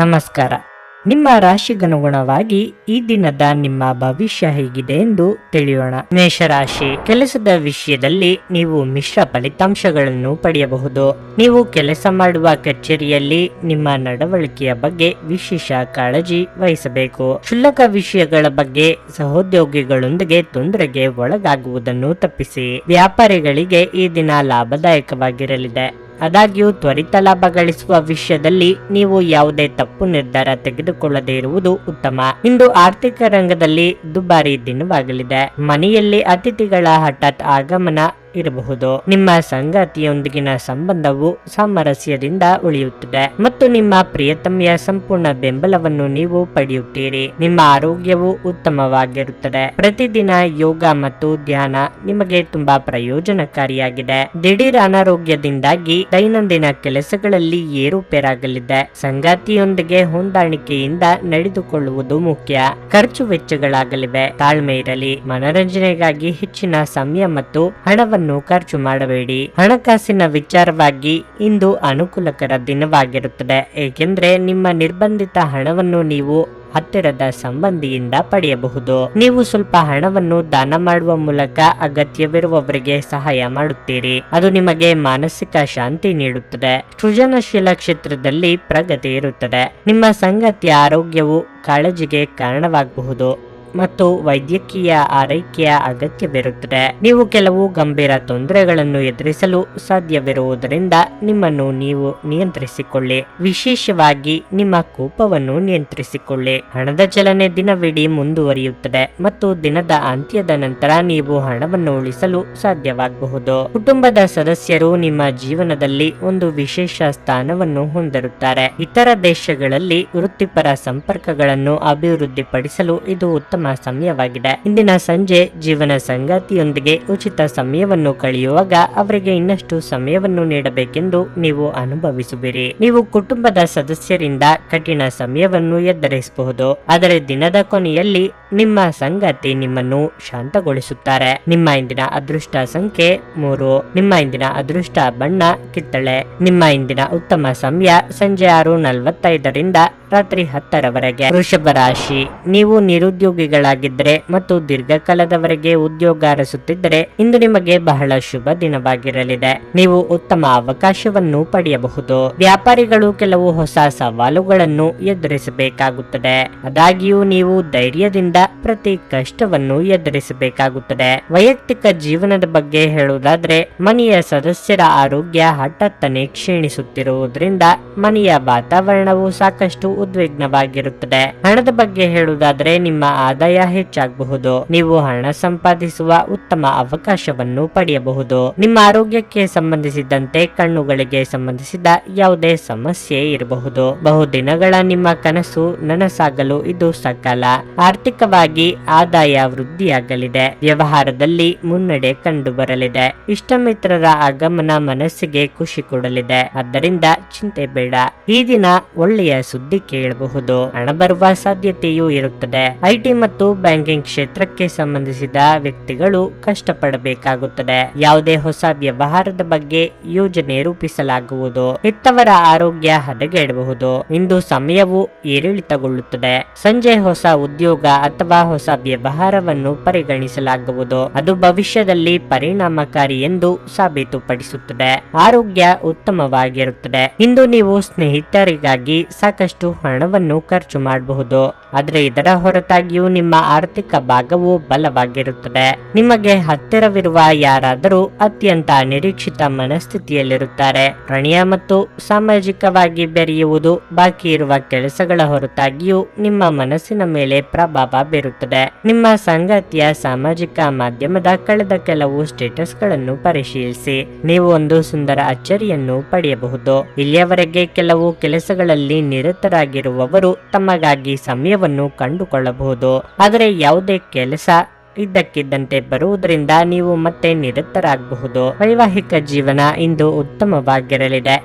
ನಮಸ್ಕಾರ. ನಿಮ್ಮ ರಾಶಿಗನುಗುಣವಾಗಿ ಈ ದಿನದ ನಿಮ್ಮ ಭವಿಷ್ಯ ಹೇಗಿದೆ ಎಂದು ತಿಳಿಯೋಣ. ಮೇಷರಾಶಿ, ಕೆಲಸದ ವಿಷಯದಲ್ಲಿ ನೀವು ಮಿಶ್ರ ಫಲಿತಾಂಶಗಳನ್ನು ಪಡೆಯಬಹುದು. ನೀವು ಕೆಲಸ ಮಾಡುವ ಕಚೇರಿಯಲ್ಲಿ ನಿಮ್ಮ ನಡವಳಿಕೆಯ ಬಗ್ಗೆ ವಿಶೇಷ ಕಾಳಜಿ ವಹಿಸಬೇಕು. ಕ್ಷುಲ್ಲಕ ವಿಷಯಗಳ ಬಗ್ಗೆ ಸಹೋದ್ಯೋಗಿಗಳೊಂದಿಗೆ ತೊಂದರೆಗೆ ಒಳಗಾಗುವುದನ್ನು ತಪ್ಪಿಸಿ. ವ್ಯಾಪಾರಿಗಳಿಗೆ ಈ ದಿನ ಲಾಭದಾಯಕವಾಗಿರಲಿದೆ. ಆದಾಗ್ಯೂ ತ್ವರಿತ ಲಾಭ ಗಳಿಸುವ ವಿಷಯದಲ್ಲಿ ನೀವು ಯಾವುದೇ ತಪ್ಪು ನಿರ್ಧಾರ ತೆಗೆದುಕೊಳ್ಳದೇ ಇರುವುದು ಉತ್ತಮ. ಇಂದು ಆರ್ಥಿಕ ರಂಗದಲ್ಲಿ ದುಬಾರಿ ದಿನವಾಗಲಿದೆ. ಮನೆಯಲ್ಲಿ ಅತಿಥಿಗಳ ಹಠಾತ್ ಆಗಮನ ಇರಬಹುದು. ನಿಮ್ಮ ಸಂಗಾತಿಯೊಂದಿಗಿನ ಸಂಬಂಧವು ಸಾಮರಸ್ಯದಿಂದ ಉಳಿಯುತ್ತದೆ ಮತ್ತು ನಿಮ್ಮ ಪ್ರಿಯತಮೆಯ ಸಂಪೂರ್ಣ ಬೆಂಬಲವನ್ನು ನೀವು ಪಡೆಯುತ್ತೀರಿ. ನಿಮ್ಮ ಆರೋಗ್ಯವು ಉತ್ತಮವಾಗಿರುತ್ತದೆ. ಪ್ರತಿದಿನ ಯೋಗ ಮತ್ತು ಧ್ಯಾನ ನಿಮಗೆ ತುಂಬಾ ಪ್ರಯೋಜನಕಾರಿಯಾಗಿದೆ. ದಿಢೀರ್ ಅನಾರೋಗ್ಯದಿಂದಾಗಿ ದೈನಂದಿನ ಕೆಲಸಗಳಲ್ಲಿ ಏರುಪೇರಾಗಲಿದೆ. ಸಂಗಾತಿಯೊಂದಿಗೆ ಹೊಂದಾಣಿಕೆಯಿಂದ ನಡೆದುಕೊಳ್ಳುವುದು ಮುಖ್ಯ. ಖರ್ಚು ವೆಚ್ಚಗಳಾಗಲಿವೆ. ತಾಳ್ಮೆ ಇರಲಿ. ಮನರಂಜನೆಗಾಗಿ ಹೆಚ್ಚಿನ ಸಮಯ ಮತ್ತು ಹಣವನ್ನು ಖರ್ಚು ಮಾಡಬೇಡಿ. ಹಣಕಾಸಿನ ವಿಚಾರವಾಗಿ ಇಂದು ಅನುಕೂಲಕರ ದಿನವಾಗಿರುತ್ತದೆ, ಏಕೆಂದರೆ ನಿಮ್ಮ ನಿರ್ಬಂಧಿತ ಹಣವನ್ನು ನೀವು ಹತ್ತಿರದ ಸಂಬಂಧಿಯಿಂದ ಪಡೆಯಬಹುದು. ನೀವು ಸ್ವಲ್ಪ ಹಣವನ್ನು ದಾನ ಮಾಡುವ ಮೂಲಕ ಅಗತ್ಯವಿರುವವರಿಗೆ ಸಹಾಯ ಮಾಡುತ್ತೀರಿ. ಅದು ನಿಮಗೆ ಮಾನಸಿಕ ಶಾಂತಿ ನೀಡುತ್ತದೆ. ಸೃಜನಶೀಲ ಕ್ಷೇತ್ರದಲ್ಲಿ ಪ್ರಗತಿ ಇರುತ್ತದೆ. ನಿಮ್ಮ ಸಂಗಾತಿಯ ಆರೋಗ್ಯವು ಕಾಳಜಿಗೆ ಕಾರಣವಾಗಬಹುದು ಮತ್ತು ವೈದ್ಯಕೀಯ ಆರೈಕೆಯ ಅಗತ್ಯವಿರುತ್ತದೆ. ನೀವು ಕೆಲವು ಗಂಭೀರ ತೊಂದರೆಗಳನ್ನು ಎದುರಿಸಲು ಸಾಧ್ಯವಿರುವುದರಿಂದ ನಿಮ್ಮನ್ನು ನೀವು ನಿಯಂತ್ರಿಸಿಕೊಳ್ಳಿ. ವಿಶೇಷವಾಗಿ ನಿಮ್ಮ ಕೋಪವನ್ನು ನಿಯಂತ್ರಿಸಿಕೊಳ್ಳಿ. ಹಣದ ಚಲನೆ ದಿನವಿಡೀ ಮುಂದುವರಿಯುತ್ತದೆ ಮತ್ತು ದಿನದ ಅಂತ್ಯದ ನಂತರ ನೀವು ಹಣವನ್ನು ಉಳಿಸಲು ಸಾಧ್ಯವಾಗಬಹುದು. ಕುಟುಂಬದ ಸದಸ್ಯರು ನಿಮ್ಮ ಜೀವನದಲ್ಲಿ ಒಂದು ವಿಶೇಷ ಸ್ಥಾನವನ್ನು ಹೊಂದಿರುತ್ತಾರೆ. ಇತರ ದೇಶಗಳಲ್ಲಿ ವೃತ್ತಿಪರ ಸಂಪರ್ಕಗಳನ್ನು ಅಭಿವೃದ್ಧಿಪಡಿಸಲು ಇದು ಉತ್ತಮ ಸಮಯವಾಗಿದೆ. ಇಂದಿನ ಸಂಜೆ ಜೀವನ ಸಂಗಾತಿಯೊಂದಿಗೆ ಉಚಿತ ಸಮಯವನ್ನು ಕಳೆಯುವಾಗ ಅವರಿಗೆ ಇನ್ನಷ್ಟು ಸಮಯವನ್ನು ನೀಡಬೇಕೆಂದು ನೀವು ಅನುಭವಿಸುವಿರಿ. ನೀವು ಕುಟುಂಬದ ಸದಸ್ಯರಿಂದ ಕಠಿಣ ಸಮಯವನ್ನು ಎದುರಿಸಬಹುದು, ಆದರೆ ದಿನದ ಕೊನೆಯಲ್ಲಿ ನಿಮ್ಮ ಸಂಗಾತಿ ನಿಮ್ಮನ್ನು ಶಾಂತಗೊಳಿಸುತ್ತಾರೆ. ನಿಮ್ಮ ಇಂದಿನ ಅದೃಷ್ಟ ಸಂಖ್ಯೆ 3. ನಿಮ್ಮ ಇಂದಿನ ಅದೃಷ್ಟ ಬಣ್ಣ ಕಿತ್ತಳೆ. ನಿಮ್ಮ ಇಂದಿನ ಉತ್ತಮ ಸಮಯ ಸಂಜೆ 6:45 ರಾತ್ರಿ 10 ವೃಷಭ ರಾಶಿ, ನೀವು ನಿರುದ್ಯೋಗಿಗಳಾಗಿದ್ದರೆ ಮತ್ತು ದೀರ್ಘಕಾಲದವರೆಗೆ ಉದ್ಯೋಗ ಅರಸುತ್ತಿದ್ದರೆ ಇಂದು ನಿಮಗೆ ಬಹಳ ಶುಭ ದಿನವಾಗಿರಲಿದೆ. ನೀವು ಉತ್ತಮ ಅವಕಾಶವನ್ನು ಪಡೆಯಬಹುದು. ವ್ಯಾಪಾರಿಗಳು ಕೆಲವು ಹೊಸ ಸವಾಲುಗಳನ್ನು ಎದುರಿಸಬೇಕಾಗುತ್ತದೆ. ಆದಾಗ್ಯೂ ನೀವು ಧೈರ್ಯದಿಂದ ಪ್ರತಿ ಕಷ್ಟವನ್ನು ಎದುರಿಸಬೇಕಾಗುತ್ತದೆ. ವೈಯಕ್ತಿಕ ಜೀವನದ ಬಗ್ಗೆ ಹೇಳುವುದಾದ್ರೆ, ಮನೆಯ ಸದಸ್ಯರ ಆರೋಗ್ಯ ಹಠಾತ್ತನೆ ಕ್ಷೀಣಿಸುತ್ತಿರುವುದರಿಂದ ಮನೆಯ ವಾತಾವರಣವು ಸಾಕಷ್ಟು ಉದ್ವಿಗ್ನವಾಗಿರುತ್ತದೆ. ಹಣದ ಬಗ್ಗೆ ಹೇಳುವುದಾದ್ರೆ, ನಿಮ್ಮ ಆದಾಯ ಹೆಚ್ಚಾಗಬಹುದು. ನೀವು ಹಣ ಸಂಪಾದಿಸುವ ಉತ್ತಮ ಅವಕಾಶವನ್ನು ಪಡೆಯಬಹುದು. ನಿಮ್ಮ ಆರೋಗ್ಯಕ್ಕೆ ಸಂಬಂಧಿಸಿದಂತೆ ಕಣ್ಣುಗಳಿಗೆ ಸಂಬಂಧಿಸಿದ ಯಾವುದೇ ಸಮಸ್ಯೆ ಇರಬಹುದು. ಬಹುದಿನಗಳ ನಿಮ್ಮ ಕನಸು ನನಸಾಗಲು ಇದು ಸಕಾಲ. ಆರ್ಥಿಕವಾಗಿ ಆದಾಯ ವೃದ್ಧಿಯಾಗಲಿದೆ. ವ್ಯವಹಾರದಲ್ಲಿ ಮುನ್ನಡೆ ಕಂಡು ಬರಲಿದೆ. ಇಷ್ಟಮಿತ್ರರ ಆಗಮನ ಮನಸ್ಸಿಗೆ ಖುಷಿ ಕೊಡಲಿದೆ. ಆದ್ದರಿಂದ ಚಿಂತೆ ಬೇಡ. ಈ ದಿನ ಒಳ್ಳೆಯ ಸುದ್ದಿ ಕೇಳಬಹುದು. ಹಣ ಬರುವ ಸಾಧ್ಯತೆಯೂ ಇರುತ್ತದೆ. ಐಟಿ ಮತ್ತು ಬ್ಯಾಂಕಿಂಗ್ ಕ್ಷೇತ್ರಕ್ಕೆ ಸಂಬಂಧಿಸಿದ ವ್ಯಕ್ತಿಗಳು ಕಷ್ಟಪಡಬೇಕಾಗುತ್ತದೆ. ಯಾವುದೇ ಹೊಸ ವ್ಯವಹಾರದ ಬಗ್ಗೆ ಯೋಜನೆ ರೂಪಿಸಲಾಗುವುದು. ಹೆತ್ತವರ ಆರೋಗ್ಯ ಹದಗೆಡಬಹುದು. ಇಂದು ಸಮಯವು ಏರಿಳಿತಗೊಳ್ಳುತ್ತದೆ. ಸಂಜೆ ಹೊಸ ಉದ್ಯೋಗ ಅಥವಾ ಹೊಸ ವ್ಯವಹಾರವನ್ನು ಪರಿಗಣಿಸಲಾಗುವುದು. ಅದು ಭವಿಷ್ಯದಲ್ಲಿ ಪರಿಣಾಮಕಾರಿ ಎಂದು ಸಾಬೀತುಪಡಿಸುತ್ತದೆ. ಆರೋಗ್ಯ ಉತ್ತಮವಾಗಿರುತ್ತದೆ. ಇಂದು ನೀವು ಸ್ನೇಹಿತರಿಗಾಗಿ ಸಾಕಷ್ಟು ಹಣವನ್ನು ಖರ್ಚು ಮಾಡಬಹುದು, ಆದರೆ ಇದರ ಹೊರತಾಗಿಯೂ ನಿಮ್ಮ ಆರ್ಥಿಕ ಭಾಗವು ಬಲವಾಗಿರುತ್ತದೆ. ನಿಮಗೆ ಹತ್ತಿರವಿರುವ ಯಾರಾದರೂ ಅತ್ಯಂತ ಅನಿರೀಕ್ಷಿತ ಮನಸ್ಥಿತಿಯಲ್ಲಿರುತ್ತಾರೆ. ಪ್ರಣಯ ಮತ್ತು ಸಾಮಾಜಿಕವಾಗಿ ಬೆರೆಯುವುದು ಬಾಕಿ ಇರುವ ಕೆಲಸಗಳ ಹೊರತಾಗಿಯೂ ನಿಮ್ಮ ಮನಸ್ಸಿನ ಮೇಲೆ ಪ್ರಭಾವ ಬೀರುತ್ತದೆ. ನಿಮ್ಮ ಸಂಗಾತಿಯ ಸಾಮಾಜಿಕ ಮಾಧ್ಯಮದ ಕಳೆದ ಕೆಲವು ಸ್ಟೇಟಸ್ಗಳನ್ನು ಪರಿಶೀಲಿಸಿ. ನೀವು ಒಂದು ಸುಂದರ ಅಚ್ಚರಿಯನ್ನು ಪಡೆಯಬಹುದು. ಇಲ್ಲಿಯವರೆಗೆ ಕೆಲವು ಕೆಲಸಗಳಲ್ಲಿ ನಿರತರಾಗಿರುವವರು ತಮಗಾಗಿ ಸಮಯವನ್ನು ಕಂಡುಕೊಳ್ಳಬಹುದು, ಆದರೆ ಯಾವುದೇ ಕೆಲಸ ಇದ್ದಕ್ಕಿದ್ದಂತೆ ಬರುವುದರಿಂದ ನೀವು ಮತ್ತೆ ನಿರತರಾಗಬಹುದು. ವೈವಾಹಿಕ ಜೀವನ ಇಂದು ಉತ್ತಮವಾಗಿರಲಿದೆ.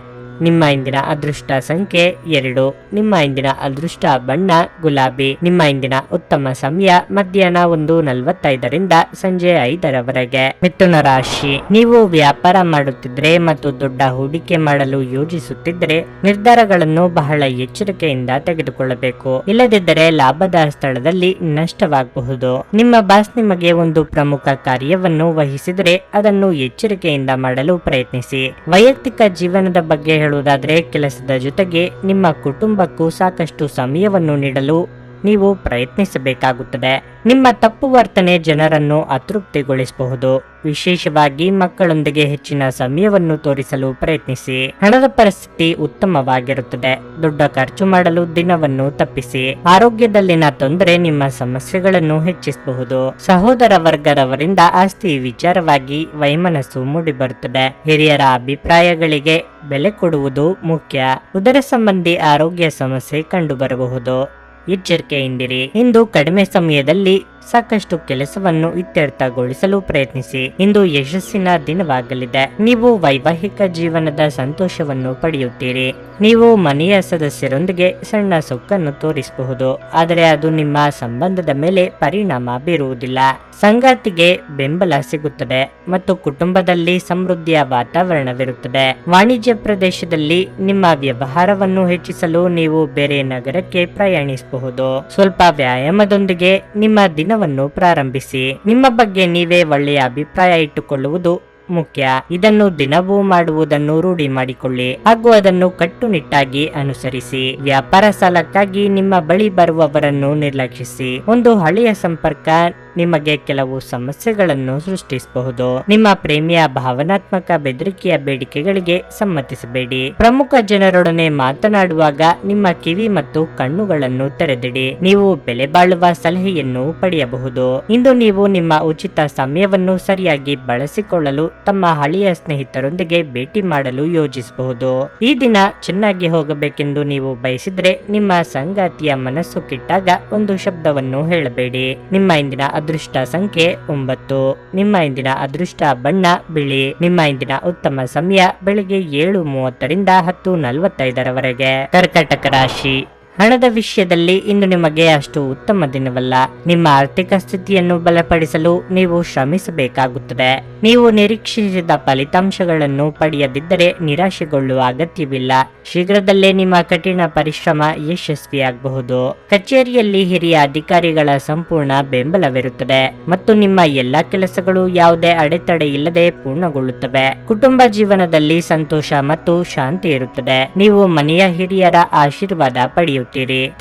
ನಿಮ್ಮ ಇಂದಿನ ಅದೃಷ್ಟ ಸಂಖ್ಯೆ 2. ನಿಮ್ಮ ಇಂದಿನ ಅದೃಷ್ಟ ಬಣ್ಣ ಗುಲಾಬಿ. ನಿಮ್ಮ ಇಂದಿನ ಉತ್ತಮ ಸಮಯ ಮಧ್ಯಾಹ್ನ 1:45 ಸಂಜೆ 5 ಮಿಥುನ ರಾಶಿ. ನೀವು ವ್ಯಾಪಾರ ಮಾಡುತ್ತಿದ್ರೆ ಮತ್ತು ದೊಡ್ಡ ಹೂಡಿಕೆ ಮಾಡಲು ಯೋಜಿಸುತ್ತಿದ್ದರೆ ನಿರ್ಧಾರಗಳನ್ನು ಬಹಳ ಎಚ್ಚರಿಕೆಯಿಂದ ತೆಗೆದುಕೊಳ್ಳಬೇಕು. ಇಲ್ಲದಿದ್ದರೆ ಲಾಭದ ಸ್ಥಳದಲ್ಲಿ ನಷ್ಟವಾಗಬಹುದು. ನಿಮ್ಮ ಬಾಸ್ ನಿಮಗೆ ಒಂದು ಪ್ರಮುಖ ಕಾರ್ಯವನ್ನು ವಹಿಸಿದರೆ ಅದನ್ನು ಎಚ್ಚರಿಕೆಯಿಂದ ಮಾಡಲು ಪ್ರಯತ್ನಿಸಿ. ವೈಯಕ್ತಿಕ ಜೀವನದ ಬಗ್ಗೆ ಹೇಳುವುದಾದ್ರೆ, ಕೆಲಸದ ಜೊತೆಗೆ ನಿಮ್ಮ ಕುಟುಂಬಕ್ಕೂ ಸಾಕಷ್ಟು ಸಮಯವನ್ನು ನೀಡಲು ನೀವು ಪ್ರಯತ್ನಿಸಬೇಕಾಗುತ್ತದೆ. ನಿಮ್ಮ ತಪ್ಪು ವರ್ತನೆ ಜನರನ್ನು ಅತೃಪ್ತಿಗೊಳಿಸಬಹುದು. ವಿಶೇಷವಾಗಿ ಮಕ್ಕಳೊಂದಿಗೆ ಹೆಚ್ಚಿನ ಸಮಯವನ್ನು ತೋರಿಸಲು ಪ್ರಯತ್ನಿಸಿ. ಹಣದ ಪರಿಸ್ಥಿತಿ ಉತ್ತಮವಾಗಿರುತ್ತದೆ. ದೊಡ್ಡ ಖರ್ಚು ಮಾಡಲು ದಿನವನ್ನು ತಪ್ಪಿಸಿ. ಆರೋಗ್ಯದಲ್ಲಿನ ತೊಂದರೆ ನಿಮ್ಮ ಸಮಸ್ಯೆಗಳನ್ನು ಹೆಚ್ಚಿಸಬಹುದು. ಸಹೋದರ ವರ್ಗದವರಿಂದ ಆಸ್ತಿ ವಿಚಾರವಾಗಿ ವೈಮನಸ್ಸು ಮೂಡಿಬರುತ್ತದೆ. ಹಿರಿಯರ ಅಭಿಪ್ರಾಯಗಳಿಗೆ ಬೆಲೆ ಕೊಡುವುದು ಮುಖ್ಯ. ಉದರ ಸಂಬಂಧಿ ಆರೋಗ್ಯ ಸಮಸ್ಯೆ ಕಂಡುಬರಬಹುದು. ಎಚ್ಚರಿಕೆಯಿಂದಿರಿ. ಇಂದು ಕಡಿಮೆ ಸಮಯದಲ್ಲಿ ಸಾಕಷ್ಟು ಕೆಲಸವನ್ನು ಇತ್ಯರ್ಥಗೊಳಿಸಲು ಪ್ರಯತ್ನಿಸಿ. ಇಂದು ಯಶಸ್ಸಿನ ದಿನವಾಗಲಿದೆ. ನೀವು ವೈವಾಹಿಕ ಜೀವನದ ಸಂತೋಷವನ್ನು ಪಡೆಯುತ್ತೀರಿ. ನೀವು ಮನೆಯ ಸದಸ್ಯರೊಂದಿಗೆ ಸಣ್ಣ ಸೊಕ್ಕನ್ನು ತೋರಿಸಬಹುದು, ಆದರೆ ಅದು ನಿಮ್ಮ ಸಂಬಂಧದ ಮೇಲೆ ಪರಿಣಾಮ ಬೀರುವುದಿಲ್ಲ. ಸಂಗಾತಿಗೆ ಬೆಂಬಲ ಸಿಗುತ್ತದೆ ಮತ್ತು ಕುಟುಂಬದಲ್ಲಿ ಸಮೃದ್ಧಿಯ ವಾತಾವರಣವಿರುತ್ತದೆ. ವಾಣಿಜ್ಯ ಪ್ರದೇಶದಲ್ಲಿ ನಿಮ್ಮ ವ್ಯವಹಾರವನ್ನು ಹೆಚ್ಚಿಸಲು ನೀವು ಬೇರೆ ನಗರಕ್ಕೆ ಪ್ರಯಾಣಿಸಬಹುದು. ಸ್ವಲ್ಪ ವ್ಯಾಯಾಮದೊಂದಿಗೆ ನಿಮ್ಮ ದಿನವನ್ನು ಪ್ರಾರಂಭಿಸಿ. ನಿಮ್ಮ ಬಗ್ಗೆ ನೀವೇ ಒಳ್ಳೆಯ ಅಭಿಪ್ರಾಯ ಇಟ್ಟುಕೊಳ್ಳುವುದು ಮುಖ್ಯ. ಇದನ್ನು ದಿನವೂ ಮಾಡುವುದನ್ನು ರೂಢಿ ಮಾಡಿಕೊಳ್ಳಿ ಹಾಗೂ ಅದನ್ನು ಕಟ್ಟುನಿಟ್ಟಾಗಿ ಅನುಸರಿಸಿ. ವ್ಯಾಪಾರ ಸಾಲಕ್ಕಾಗಿ ನಿಮ್ಮ ಬಳಿ ಬರುವವರನ್ನು ನಿರ್ಲಕ್ಷಿಸಿ. ಒಂದು ಹಳೆಯ ಸಂಪರ್ಕ ನಿಮಗೆ ಕೆಲವು ಸಮಸ್ಯೆಗಳನ್ನು ಸೃಷ್ಟಿಸಬಹುದು. ನಿಮ್ಮ ಪ್ರೇಮಿಯ ಭಾವನಾತ್ಮಕ ಬೆದರಿಕೆಯ ಬೇಡಿಕೆಗಳಿಗೆ ಸಮ್ಮತಿಸಬೇಡಿ. ಪ್ರಮುಖ ಜನರೊಡನೆ ಮಾತನಾಡುವಾಗ ನಿಮ್ಮ ಕಿವಿ ಮತ್ತು ಕಣ್ಣುಗಳನ್ನು ತೆರೆದಿಡಿ. ನೀವು ಬೆಲೆ ಬಾಳುವ ಸಲಹೆಯನ್ನು ಪಡೆಯಬಹುದು. ಇಂದು ನೀವು ನಿಮ್ಮ ಉಚಿತ ಸಮಯವನ್ನು ಸರಿಯಾಗಿ ಬಳಸಿಕೊಳ್ಳಲು ತಮ್ಮ ಹಳೆಯ ಸ್ನೇಹಿತರೊಂದಿಗೆ ಭೇಟಿ ಮಾಡಲು ಯೋಜಿಸಬಹುದು. ಈ ದಿನ ಚೆನ್ನಾಗಿ ಹೋಗಬೇಕೆಂದು ನೀವು ಬಯಸಿದ್ರೆ ನಿಮ್ಮ ಸಂಗಾತಿಯ ಮನಸ್ಸು ಕೆಟ್ಟಾಗ ಒಂದು ಶಬ್ದವನ್ನು ಹೇಳಬೇಡಿ. ನಿಮ್ಮ ಇಂದಿನ ಅದೃಷ್ಟ ಸಂಖ್ಯೆ 9. ನಿಮ್ಮ ಇಂದಿನ ಅದೃಷ್ಟ ಬಣ್ಣ ಬಿಳಿ. ನಿಮ್ಮ ಇಂದಿನ ಉತ್ತಮ ಸಮಯ ಬೆಳಿಗ್ಗೆ 7:30 10:45 ಕರ್ಕಾಟಕ ರಾಶಿ. ಹಣದ ವಿಷಯದಲ್ಲಿ ಇಂದು ನಿಮಗೆ ಅಷ್ಟು ಉತ್ತಮ ದಿನವಲ್ಲ. ನಿಮ್ಮ ಆರ್ಥಿಕ ಸ್ಥಿತಿಯನ್ನು ಬಲಪಡಿಸಲು ನೀವು ಶ್ರಮಿಸಬೇಕಾಗುತ್ತದೆ. ನೀವು ನಿರೀಕ್ಷಿಸಿದ ಫಲಿತಾಂಶಗಳನ್ನು ಪಡೆಯದಿದ್ದರೆ ನಿರಾಶೆಗೊಳ್ಳುವ ಅಗತ್ಯವಿಲ್ಲ. ಶೀಘ್ರದಲ್ಲೇ ನಿಮ್ಮ ಕಠಿಣ ಪರಿಶ್ರಮ ಯಶಸ್ವಿಯಾಗಬಹುದು. ಕಚೇರಿಯಲ್ಲಿ ಹಿರಿಯ ಅಧಿಕಾರಿಗಳ ಸಂಪೂರ್ಣ ಬೆಂಬಲವಿರುತ್ತದೆ ಮತ್ತು ನಿಮ್ಮ ಎಲ್ಲಾ ಕೆಲಸಗಳು ಯಾವುದೇ ಅಡೆತಡೆ ಇಲ್ಲದೆ ಪೂರ್ಣಗೊಳ್ಳುತ್ತವೆ. ಕುಟುಂಬ ಜೀವನದಲ್ಲಿ ಸಂತೋಷ ಮತ್ತು ಶಾಂತಿ ಇರುತ್ತದೆ. ನೀವು ಮನೆಯ ಹಿರಿಯರ ಆಶೀರ್ವಾದ ಪಡೆಯುತ್ತೀರಿ.